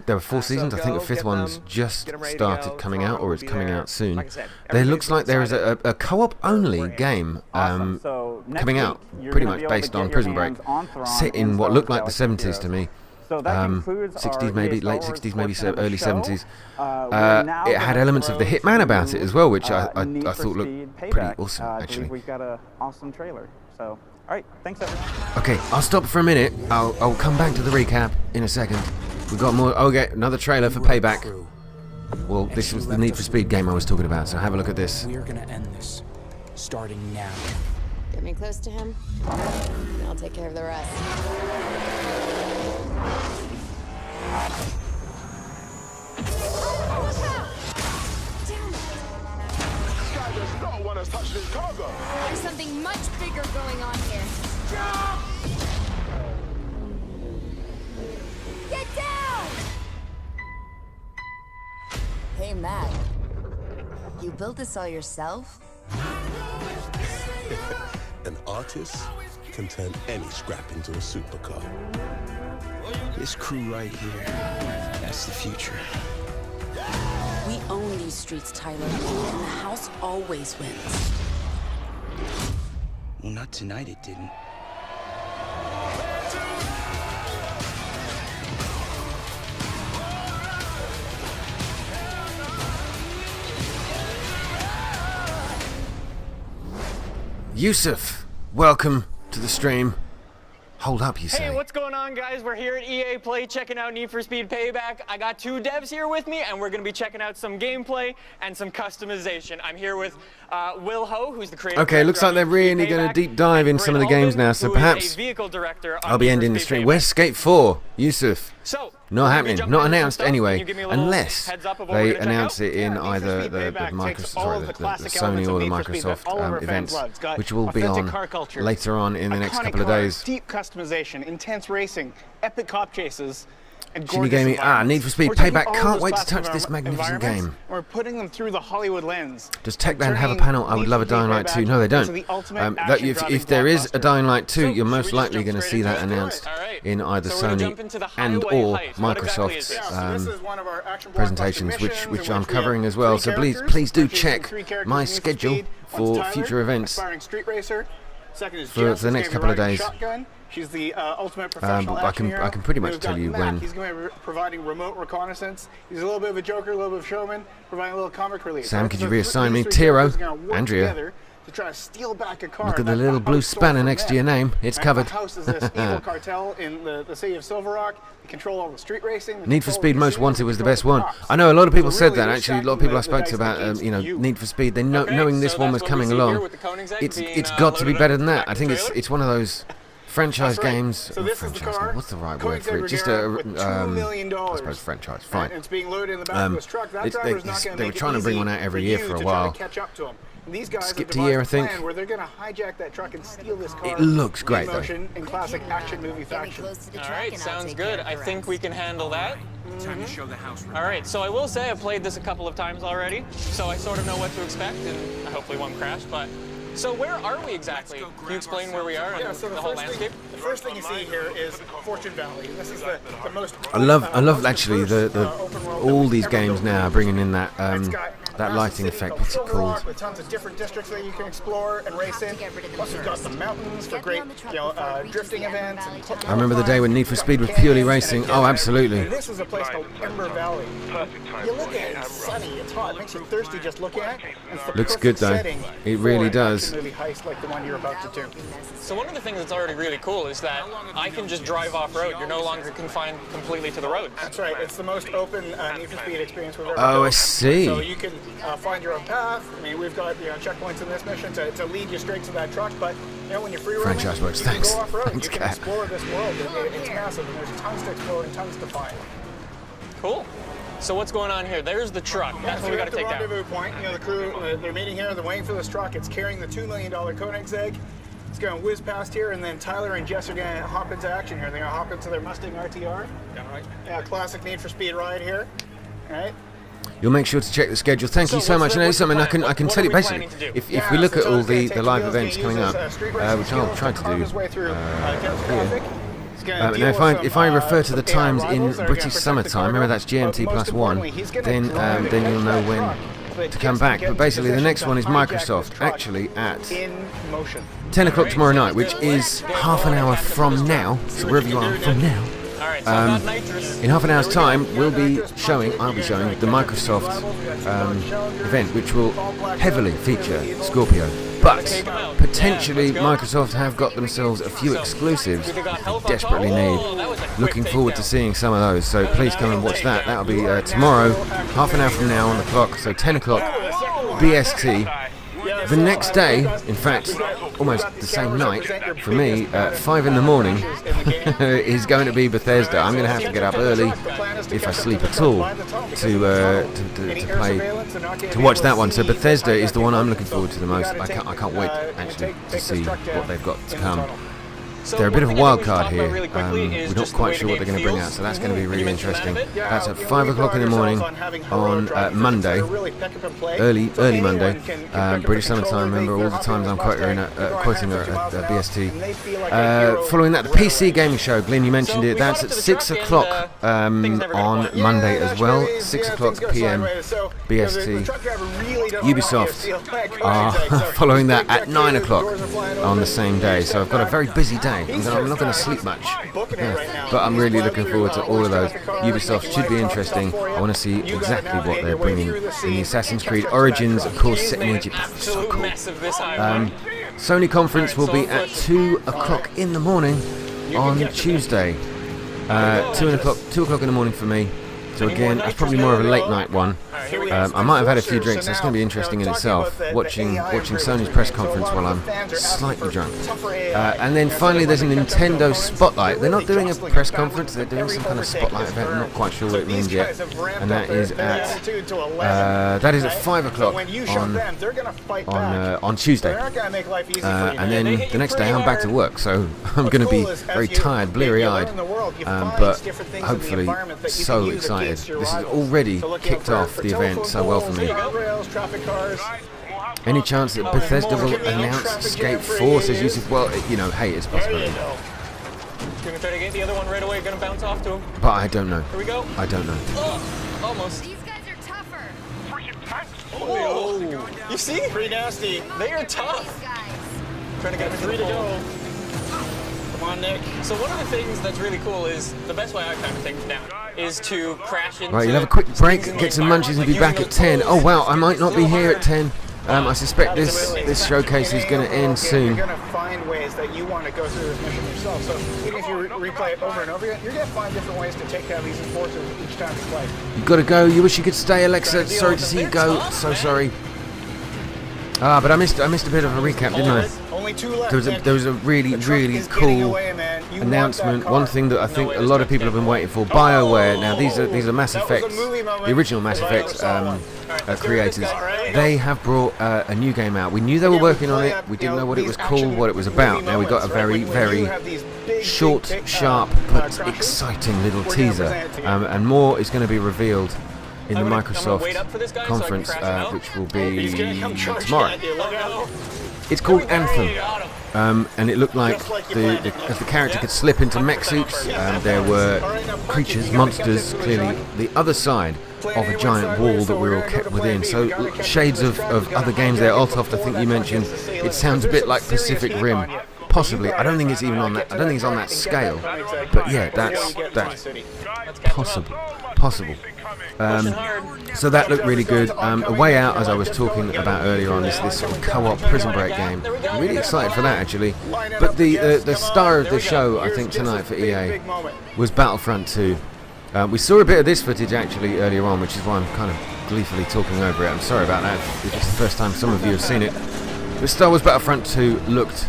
were 4 seasons. I think the 5th one's just started coming out, or it's coming out soon. There looks like there is a co-op only game coming out, pretty much based on Prison Break, set in what looked like the 70s to me. 60s maybe, late 60s maybe, early 70s. It had elements of the Hitman about it as well, which I thought looked pretty awesome, actually. We've got an awesome trailer. So, all right, thanks everyone. Okay, I'll stop for a minute. I'll come back to the recap in a second. We've got more. Okay, another trailer for Payback. Well, this was the Need for Speed game I was talking about, so have a look at this. We're gonna end this, starting now. Get me close to him, and I'll take care of the rest. No one has touched this cargo. There's something much bigger going on here. Jump! Get down! Hey, Matt. You built this all yourself? An artist can turn any scrap into a supercar. This crew right here, that's the future. We own these streets, Tyler, and the house always wins. Well, not tonight it didn't. Yusuf, welcome to the stream. Hold up, you say. Hey, what's going on, guys? We're here at EA Play checking out Need for Speed Payback. I got 2 devs here with me, and we're going to be checking out some gameplay and some customization. I'm here with Will Ho, who's the creator. Okay, looks like they're really going to deep dive in some of the games now, so perhaps I'll be ending the stream. Where's Skate 4, Yusuf? Not happening, not announced anyway, unless they announce it in either the Sony or the Microsoft events, which will be on later on in the next couple of days. Deep customization, intense racing, epic cop chases, and Shinigami, Need for Speed Payback. Can't wait to touch this magnificent game. We're putting them through the Hollywood lens. Does Techland have a panel? I would love a Dying Light 2. No, they don't. If there is a Dying Light 2, you're most likely going to see that announced in either Sony and or Microsoft's presentations, which I'm covering as well. So please do check my schedule for future events for the next couple of days. She's the ultimate professional but action hero. I can pretty And much we've tell got you Matt. when. He's going to be providing remote reconnaissance. He's a little bit of a joker, a little bit of a showman, providing a little comic relief. Sam, could you So reassign me? these three characters are Tiro, gonna work Andrea. together to try to steal back a car. Look at the that little blue house stole spanner from next to them. your name. It's Right? covered. The house is this evil cartel in the city of Silver Rock. They control all the street racing. They Need for control Speed the Most casinos, Wanted they was the control best one. cops. I know a lot of people So said really, that. they're Actually, a lot of stacking people I the spoke to dice about, against you know, you. Need for Speed. They Okay, knowing this so one that's was what we coming see here along. with the Koenigsegg It's being, got to be loaded better up than that. I think trailer. it's one of those franchise That's right. games. So this is the franchise car. game. What's the right word for it? Koenigsegg Just Regera with $2 million. I suppose franchise. Fine. And it's being loaded in the back of this truck. That driver's not going to they were make it trying to bring easy one out every for year you for a to try to while. catch up to 'em. And these guys Skipped have a year, devised I think. plan where they're going to hijack that truck and steal this car. It looks great, in though. motion in classic action movie fashion. All right, sounds good. I think we can handle that. Time to show the house. All right, so I will say I've played this a couple of times already, so I sort of know what to expect, and I hopefully won't crash. But so where are we exactly? Can you explain where we are and So the whole landscape? The first thing you see here is Fortune Valley. This is the most. I love actually all these games now are bringing in that that lighting effect. What's it called? With tons of different districts that you can explore and race in. Plus, we've got the mountains for great, drifting events. And I remember the day when Need for Speed was purely racing. Oh, absolutely. And this is a place called Ember Valley. You look at it, it's sunny, it's hot, it makes you thirsty just looking at it. And it's the Looks perfect good, though. setting It for really an does. action movie heist like the one you're about to do. So one of the things that's already really cool is that I can just drive off-road. You're no longer confined completely to the roads. That's right. It's the most open Need for Speed experience we've ever Oh, built. I see. So you can find your own path. I mean, we've got checkpoints in this mission to lead you straight to that truck. But when you're free roaming, Franchise works. you can Thanks. go off road. Thanks, You can Kat. explore this world. It's massive, and there's tons to explore and tons to find. Cool. So what's going on here? There's the truck. That's So what we got to the take down. rendezvous point. The crew they're meeting here. They're waiting for this truck. It's carrying the $2 million Koenigsegg. It's going to whiz past here, and then Tyler and Jess are going to hop into action here. They're going to hop into their Mustang RTR. Yeah, classic Need for Speed ride here. All right. You'll make sure to check the schedule. Thank you so much. And something I can tell you basically. If we look at all the live events coming up, which I'll try to do here. Now, if I refer to the times in British summertime, remember that's GMT +1, then you'll know when to come back. But basically, the next one is Microsoft, actually at 10 o'clock tomorrow night, which is half an hour from now. So wherever you are from now. In half an hour's time, I'll be showing the Microsoft event, which will heavily feature Scorpio. But potentially, Microsoft have got themselves a few exclusives they desperately need. Looking forward to seeing some of those. So please come and watch that. That'll be tomorrow, half an hour from now on the clock. So 10 o'clock BST. The next day, in fact, almost the same night, for me, 5 in the morning, is going to be Bethesda. I'm going to have to get up early, if I sleep at all, to watch that one. So Bethesda is the one I'm looking forward to the most. I can't wait, actually, to see what they've got to come. They're a bit of a wild card here. We're not quite sure what they're going to bring out, so that's going to be really interesting. That's at 5 o'clock in the morning on Monday, early Monday, British Summer Time. Remember, all the times I'm quoting are at BST. Following that, the PC Gaming Show. Glenn, you mentioned it. That's at 6 o'clock on Monday as well. 6 o'clock PM BST. Ubisoft are following that at 9 o'clock on the same day. So I've got a very busy day. I'm not going to sleep much, but I'm really looking forward to all of those. Ubisoft should be interesting. I want to see exactly what they're bringing in the Assassin's Creed Origins, of course, set in Egypt. So cool. Sony conference will be at 2 o'clock in the morning on Tuesday. 2 o'clock in the morning for me. So again, that's probably more of a late night one. I might have had a few drinks. That's going to be interesting in itself. Watching Sony's press conference while I'm slightly drunk. And then finally, there's a Nintendo Spotlight. They're not doing a press conference. They're doing some kind of spotlight event. I'm not quite sure what it means yet. And that is at 5 o'clock on Tuesday. And then the next day, I'm back to work. So I'm going to be very tired, bleary-eyed, but hopefully so excited. This has already kicked off the event so well for me. Any chance that Bethesda will announce Skate 4, says Yusuf? Well, hey, it's possible. Gonna try to get the other one right away. Gonna bounce off to him. But I don't know. Here we go. I don't know. Oh, almost. These guys are tougher. Oh, you see? Pretty nasty. They are tough. Trying to get 3 to go. Come on, Nick. So one of the things that's really cool is, the best way I kind of think now, is to crash into... Right, you'll have a quick break, get some munchies and be back at 10. Oh wow, I might not be here at 10. I suspect this showcase is going to end soon. You're going to find ways that you want to go through this mission yourself. So even if you replay it over and over again, you're going to find different ways to take down these enforcers each time you play. You've got to go. You wish you could stay, Alexa. Sorry to see you go. So sorry. But I missed a bit of a recap, didn't I? Only 2 left. There was a really cool announcement. One thing that I think a lot of people have been waiting for. BioWare. Now these are Mass Effect, the original Mass Effect creators. They have brought a new game out. We knew they were working on it. We didn't know what it was called, what it was about. Now we got a very short, sharp, but exciting little teaser, and more is going to be revealed in the Microsoft conference, which will be tomorrow. It's called Anthem, and it looked like as the character could slip into mech suits, there were creatures, monsters, clearly the other side of a giant wall that we were all kept within. So shades of other games there. Althoff, I think you mentioned, it sounds a bit like Pacific Rim. Possibly. I don't think it's even on that. I don't think it's on that scale. But yeah, that's possible. So that looked really good. A Way Out, as I was talking about earlier on, this sort of co-op Prison Break game. I'm really excited for that actually. But the star of the show, I think tonight for EA, was Battlefront 2. We saw a bit of this footage actually earlier on, which is why I'm kind of gleefully talking over it. I'm sorry about that. It's the first time some of you have seen it. But Star Wars Battlefront 2 looked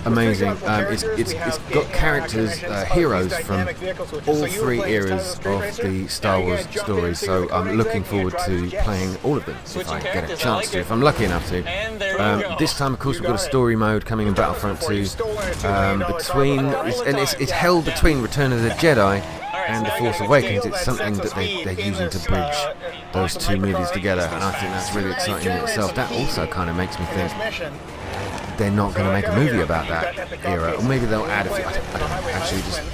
amazing. It's got characters, heroes from all 3 eras of the Star Wars stories, so I'm looking forward to playing all of them if I get a chance to, if I'm lucky enough to. This time, of course, we've got a story mode coming in Battlefront 2. It's held between Return of the Jedi and The Force Awakens. It's something that they're using to bridge those 2 movies together, and I think that's really exciting in itself. That also kind of makes me think they're not going to make a movie about that era, or maybe they'll add a few.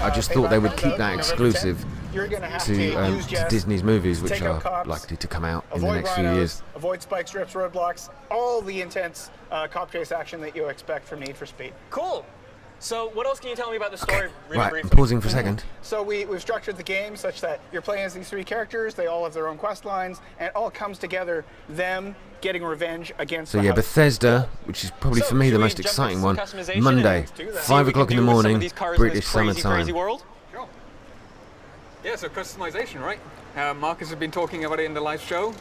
I just thought they would keep that exclusive to Disney's movies, which are likely to come out in the next few years. Avoid spike strips, roadblocks, all the intense cop chase action that you expect from Need for Speed. Cool. So what else can you tell me about the story? Right, I'm pausing for a second. So we've structured the game such that you're playing as these 3 characters. They all have their own quest lines, and it all comes together, them getting revenge against So yeah, Bethesda, which is probably for me the most exciting one, Monday, 5 o'clock in the morning, British summertime. Sure. Yeah, so customization, right? Marcus has been talking about it in the live show.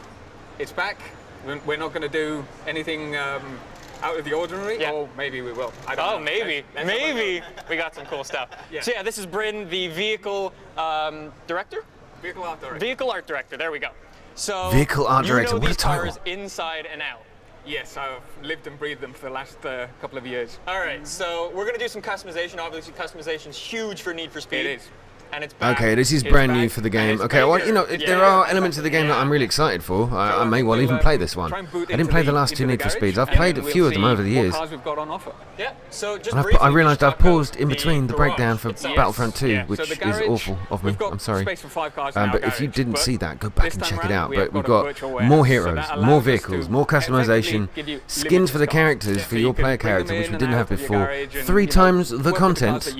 It's back. We're not going to do anything out of the ordinary, or maybe we will. I don't know. Maybe we got some cool stuff. Yeah. So yeah, this is Bryn, the vehicle director? Vehicle art director. Vehicle art director, there we go. So Vehicle art director, you know what a these title. cars inside and out. Yes, I've lived and breathed them for the last couple of years. All right, so we're going to do some customization. Obviously, customization's huge for Need for Speed. It is. And it's back. Okay, this is brand new for the game. Okay, well, you know, there are elements of the game that I'm really excited for. I may well even play this one. I didn't play the last 2 Need for Speeds. I've played a few of them over the years. Yeah, so just And I realised I've paused in between the breakdown for Battlefront 2, which is awful of me. I'm sorry. But if you didn't see that, go back and check it out. But we've got more heroes, more vehicles, more customization, skins for the characters, for your player character, which we didn't have before. 3 times the content,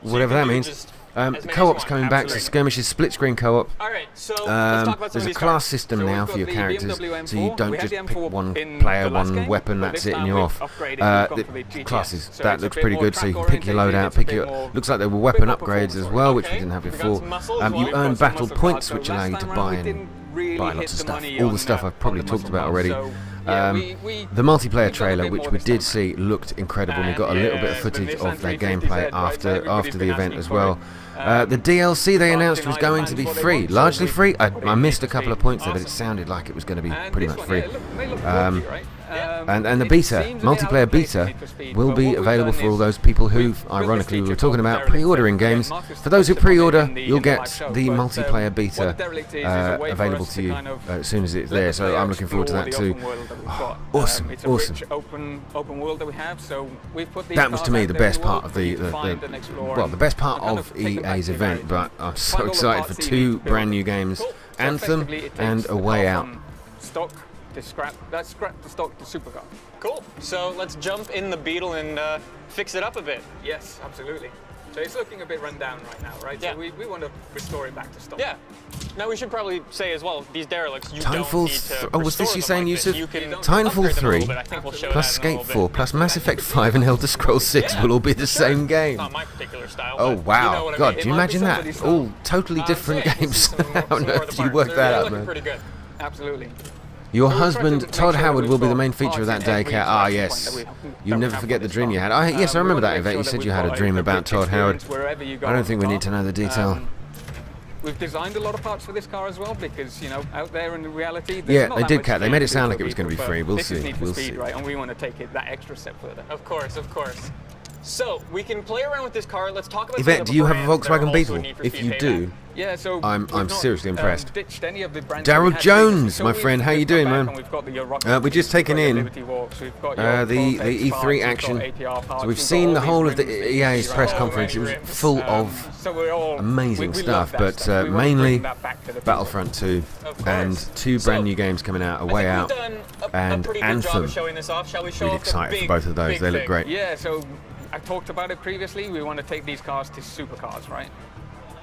whatever that means. The co-op's coming back, so Skirmish is split-screen co-op. There's a class system now for your characters, so you don't just pick one player, one weapon, that's it, and you're off. The classes, that looks pretty good, so you can pick your loadout, looks like there were weapon upgrades as well, which we didn't have before. You earn battle points, which allow you to buy lots of stuff. All the stuff I've probably talked about already. The multiplayer trailer, which we did see, looked incredible. We got a little bit of footage of their gameplay after the event as well. The DLC they announced was going to be free, largely free. I missed a couple of points there, but it sounded like it was going to be pretty much free. And the beta, multiplayer beta, will be available for all those people who, ironically, we were talking about pre-ordering games. For those who pre-order, you'll get the multiplayer beta available to you as soon as it's there. So I'm looking forward to that too. Awesome. That was to me the best part of the best part of EA's event. But I'm so excited for 2 brand new games, Anthem and A Way Out. That's scrap to stock to supercar. Cool. So let's jump in the Beetle and fix it up a bit. Yes, absolutely. So it's looking a bit run down right now, right? Yeah. So we want to restore it back to stock. Yeah. Now we should probably say as well, these derelicts, you Titanfall don't need to oh, was this you saying, like Yusuf? You can Titanfall upgrade them a 3 little bit. I think we'll show plus that in a Skate little 4 bit. plus Mass Effect 5 and Elder Scrolls 6 will all be the same game. Not my particular style. Oh but wow, you know what I God, mean. do you imagine that? All totally different games. How on earth do you work that out, man? Pretty good. Absolutely. Your husband, Todd Howard, will be the main feature of that day, Kat. Ah, yes. You'll never forget the dream you had. Yes, I remember that, Yvette. You said you had a dream about Todd Howard. I don't think we need to know the detail. We've designed a lot of parts for this car as well because, you know, out there in the reality... Yeah, they did, Kat. They made it sound like it was going to be free. We'll see. We'll see. Right, and we want to take it that extra step further. Of course, of course. So, we can play around with this car. Let's talk about Yvette, do you have a Volkswagen Beetle? If you do, yeah, so I'm seriously impressed. Daryl Jones, my friend, how you doing, man? We're just taking in the E3 action. So we've seen the whole of the EA's press conference. It was full of amazing stuff, but mainly Battlefront 2 and 2 brand new games coming out, A Way Out and Anthem. Really excited for both of those. They look great. Yeah, so I talked about it previously. We want to take these cars to supercars, right?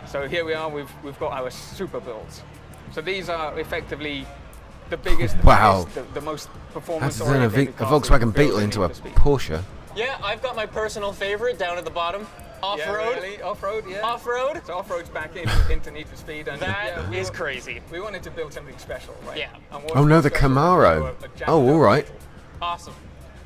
So here we are. We've got our super builds. So these are effectively the biggest, wow, the most performance. That's turn a Volkswagen Beetle into a Porsche. Yeah, I've got my personal favorite down at the bottom. Off-road. Yeah, really? Off-road, yeah. Off-road? So off-road's back into Need for Speed. And that is crazy. We wanted to build something special, right? Yeah. Oh no, the Camaro. Oh, all right. Awesome.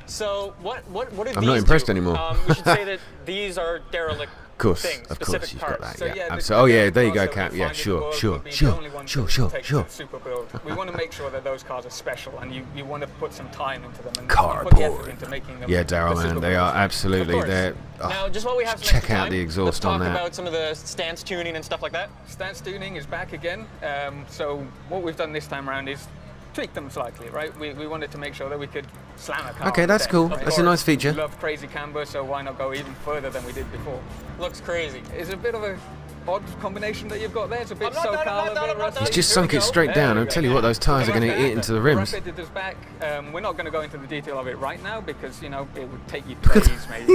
So what did I'm not impressed anymore. We should say that these are derelict things, of specific course, you've parts. got that. So, Yeah. the Oh yeah, there you go, cars that Cap. we Yeah, find in the sure. world, we'll be the only ones that take to the super build. We want to make sure that those cars are special, and you want to put some time into them and put the effort into making them. Yeah, Daryl, man, they are absolutely there. Now, just while we have some check extra out time, the exhaust on let's talk that. about some of the stance tuning and stuff like that. Stance tuning is back again. So what we've done this time around is tweak them slightly, right? We wanted to make sure that we could slam a car. Okay, that's cool. That's a nice feature. We love crazy camber, so why not go even further than we did before? Looks crazy. It's a bit of a odd combination that you've got there. It's a bit SoCal, a bit rusty. He's just sunk it straight down. I'll tell you what, those tyres are going to eat into the rims. Back. We're not going to go into the detail of it right now because, you know, it would take you days maybe.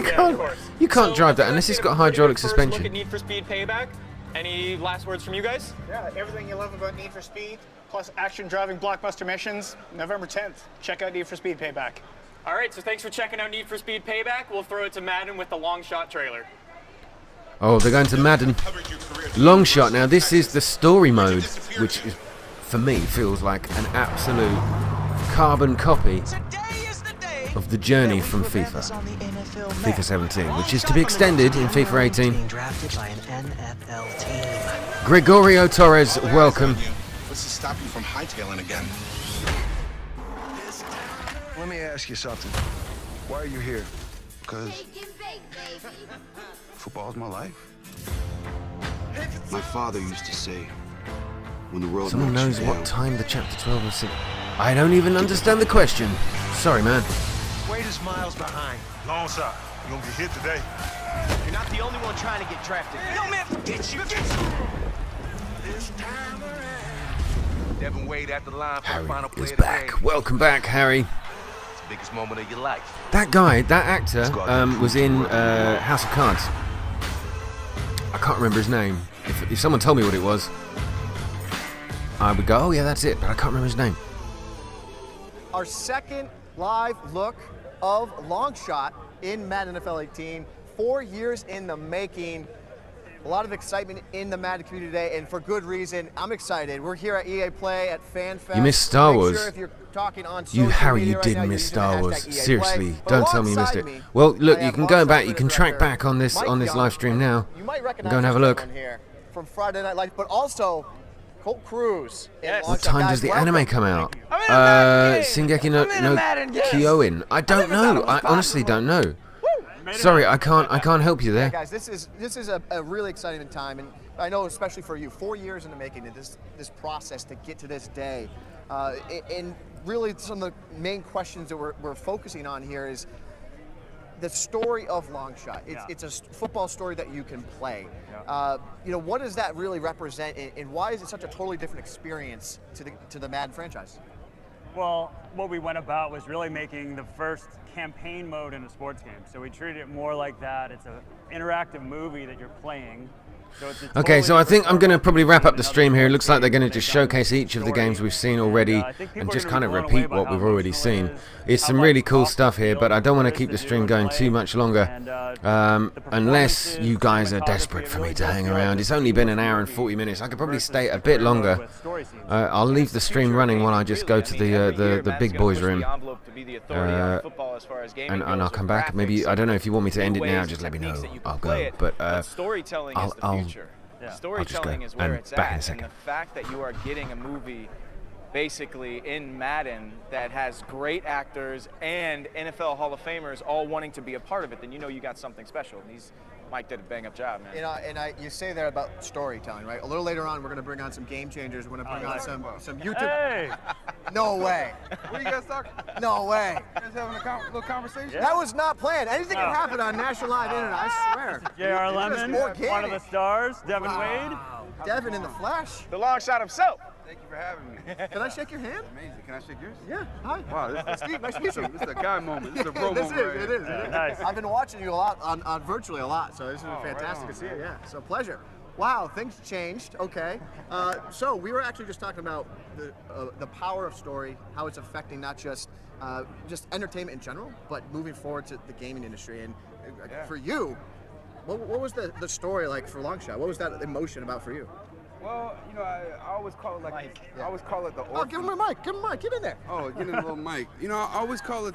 You can't drive that unless it's got hydraulic suspension. Look at Need for Speed Payback. Any last words from you guys? Yeah, everything you love about Need for Speed, plus action driving blockbuster missions, November 10th. Check out Need for Speed Payback. All right, so thanks for checking out Need for Speed Payback. We'll throw it to Madden with the long shot trailer. Oh, they're going to Madden. Long shot. Now, this is the story mode, which is, for me, feels like an absolute carbon copy of the journey from FIFA 17, which is to be extended in FIFA 18. Gregorio Torres, welcome. What's to stop you from hightailing again? Let me ask you something. Why are you here? Because football's my life. My father used to say, when the world Someone knocks knows you what down, time the chapter 12 was. I don't even understand the question. Sorry, man. Wade is miles behind. Long shot. You're gonna get hit today. You're not the only one trying to get drafted. No, man, get you. This time around. Devin Wade at the line for the final play Is of the back. game. Welcome back, Harry. It's the biggest moment of your life. That guy, that actor, was in House of Cards. I can't remember his name. If someone told me what it was, I would go, oh yeah, that's it, but I can't remember his name. Our second live look of Long Shot in Madden NFL 18. 4 years in the making. A lot of excitement in the Madden community today, and for good reason. I'm excited. We're here at EA Play at FanFest. You missed Star Wars. Sure if you're talking on You, Harry, media you right did now, miss you're Star using Wars. #EA Seriously, Play. don't tell me you missed Alongside it. me, Well, look, I you have can go back. You on-site can track director back on this Mike live stream now. You might recognize Go and have a this look. gentleman here from Friday Night Lights, but also Colt Cruz. Yes. What time does the anime come out? Shingeki no Kyoin. I don't know. I honestly don't know. Sorry, I can't help you there. Yeah, guys, this is a really exciting time, and I know especially for you, 4 years in the making of this process to get to this day. And really some of the main questions that we're focusing on here is the story of Long Shot. It's a football story that you can play. You know, what does that really represent, and why is it such a totally different experience to the Madden franchise? Well, what we went about was really making the first campaign mode in a sports game. So we treated it more like that. It's an interactive movie that you're playing. So it's a Okay, so I think I'm going to probably wrap up the another stream here. It looks like they're story going to just showcase each of the games we've seen already and just kind of blown repeat away by what how we've already emotional seen. it is, It's how some much really cool off the stuff here, field but I don't want to there is keep the to do stream and going play. too much longer, And, unless you guys are cinematography, desperate it for really me to does hang feel like around. a It's only been an hour and 40 minutes. I could probably stay a bit longer. I'll leave the stream running while I just go to the big boys room, and I'll come back. Maybe, I don't know if you want me to end it now, just let me know. I'll go, but storytelling is the future. Storytelling is where it's at, and the fact that you are getting a movie basically in Madden that has great actors and NFL Hall of Famers all wanting to be a part of it, then you know you got something special. And Mike did a bang-up job, man. You say there about storytelling, right? A little later on, we're going to bring on some game changers. We're going to bring on some YouTube. Hey! No way. What are you guys talking? No way. You guys having a little conversation? That was not planned. Anything can happen on National Live Internet, I swear. J.R. Lemon, one of the stars, Devin Wade. Devin in the flesh. The long shot himself. Thank you for having me. Can I shake your hand? Amazing. Can I shake yours? Yeah. Hi. Wow, Steve, nice to meet you. This is a guy moment. This is a bro This moment. is, it is. Nice. I've been watching you a lot on virtually a lot, so this is fantastic to see you. Yeah, so pleasure. Wow, things changed. Okay, so we were actually just talking about the power of story, how it's affecting not just entertainment in general, but moving forward to the gaming industry. And for you, what was the story like for Longshot? What was that emotion about for you? Well, you know, I always call it like I always call it the orphan. Oh, give him a mic. Give him a mic. Get in there. Oh, get in a little mic. You know, I always call it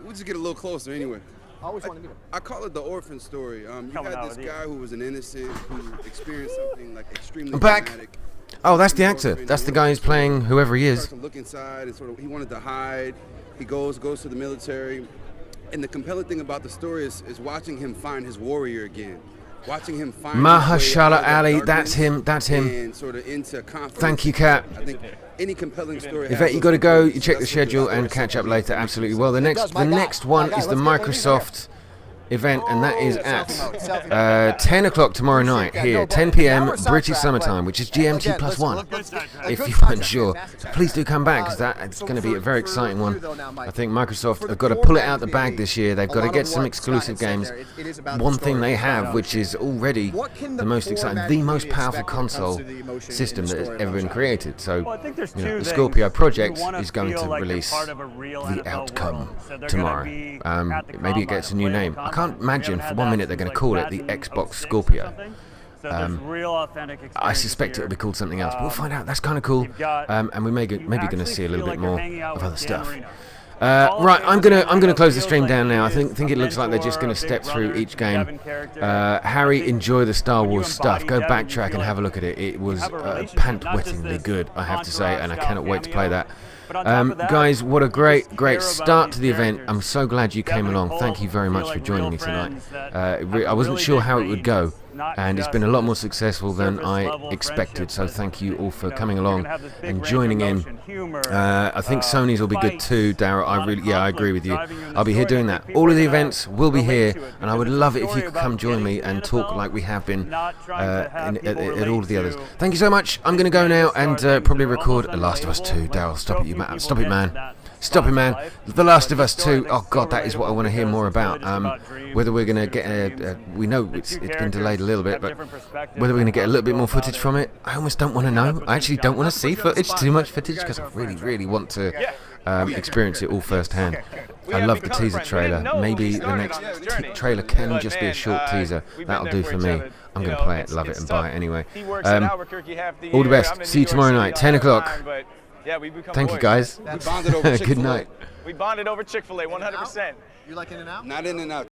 we'll just get a little closer anyway. Always want to meet him. I call it the orphan story. You had this guy who was an innocent, who experienced something like extremely I'm back. traumatic. Oh, that's the actor. That's the guy who's playing whoever he is. Starts to look inside and sort of he wanted to hide. He goes to the military, and the compelling thing about the story is watching him find his warrior again. Watching him find Mahershala Ali, that's him. And sort of into confidence. Thank you, Kat. I think any compelling story. Yvette, you got to go. You check the schedule and catch up later. Absolutely. Well, the next one is the Microsoft event, and that is at 10 o'clock tomorrow night here, 10 p.m. British summertime, which is GMT +1, if you weren't sure. So please do come back, because it's going to be a very exciting one. I think Microsoft have got to pull it out the bag this year. They've got to get some exclusive games. One thing they have, which is already the most exciting, the most powerful console system that has ever been created. So, the Scorpio project is going to release the outcome tomorrow. Maybe it gets a new name. I can't imagine for 1 minute they're going to call it the Xbox Scorpio. I suspect it'll be called something else, but we'll find out. That's kind of cool, and we maybe going to see a little bit more of other stuff. Right, I'm gonna close the stream down now. I think it looks like they're just gonna step through each game. Harry, enjoy the Star Wars stuff. Go backtrack and have a look at it. It was pant-wettingly good, I have to say, and I cannot wait to play that. Guys, what a great start to the event. I'm so glad you came along. Thank you very much for joining me tonight. I wasn't sure how it would go, and it's been a lot more successful than I expected, so thank you all for coming along and joining in. I think Sony's will be good too, Darryl. I agree with you. I'll be here doing that. All of the events will be here, and I would love it if you could come join me and talk like we have been at all of the others. Thank you so much. I'm going to go now and probably record The Last of Us 2. Darryl, stop it, man. Stop it, man. Stop it, man. The Last of Us 2. Oh, God, that is what I want to hear more about. Whether we're going to get we know it's been delayed a little bit, but whether we're going to get a little bit more footage from it, I almost don't want to know. I actually don't want to see footage, too much footage, because I really want to experience it all firsthand. I love the teaser trailer. Maybe the next trailer can just be a short teaser. That'll do for me. I'm going to play it, love it, and buy it anyway. All the best. See you tomorrow night, 10 o'clock. Thank you, guys. Good night. We bonded over Chick-fil-A, 100%. You like In-N-Out? Not In-N-Out.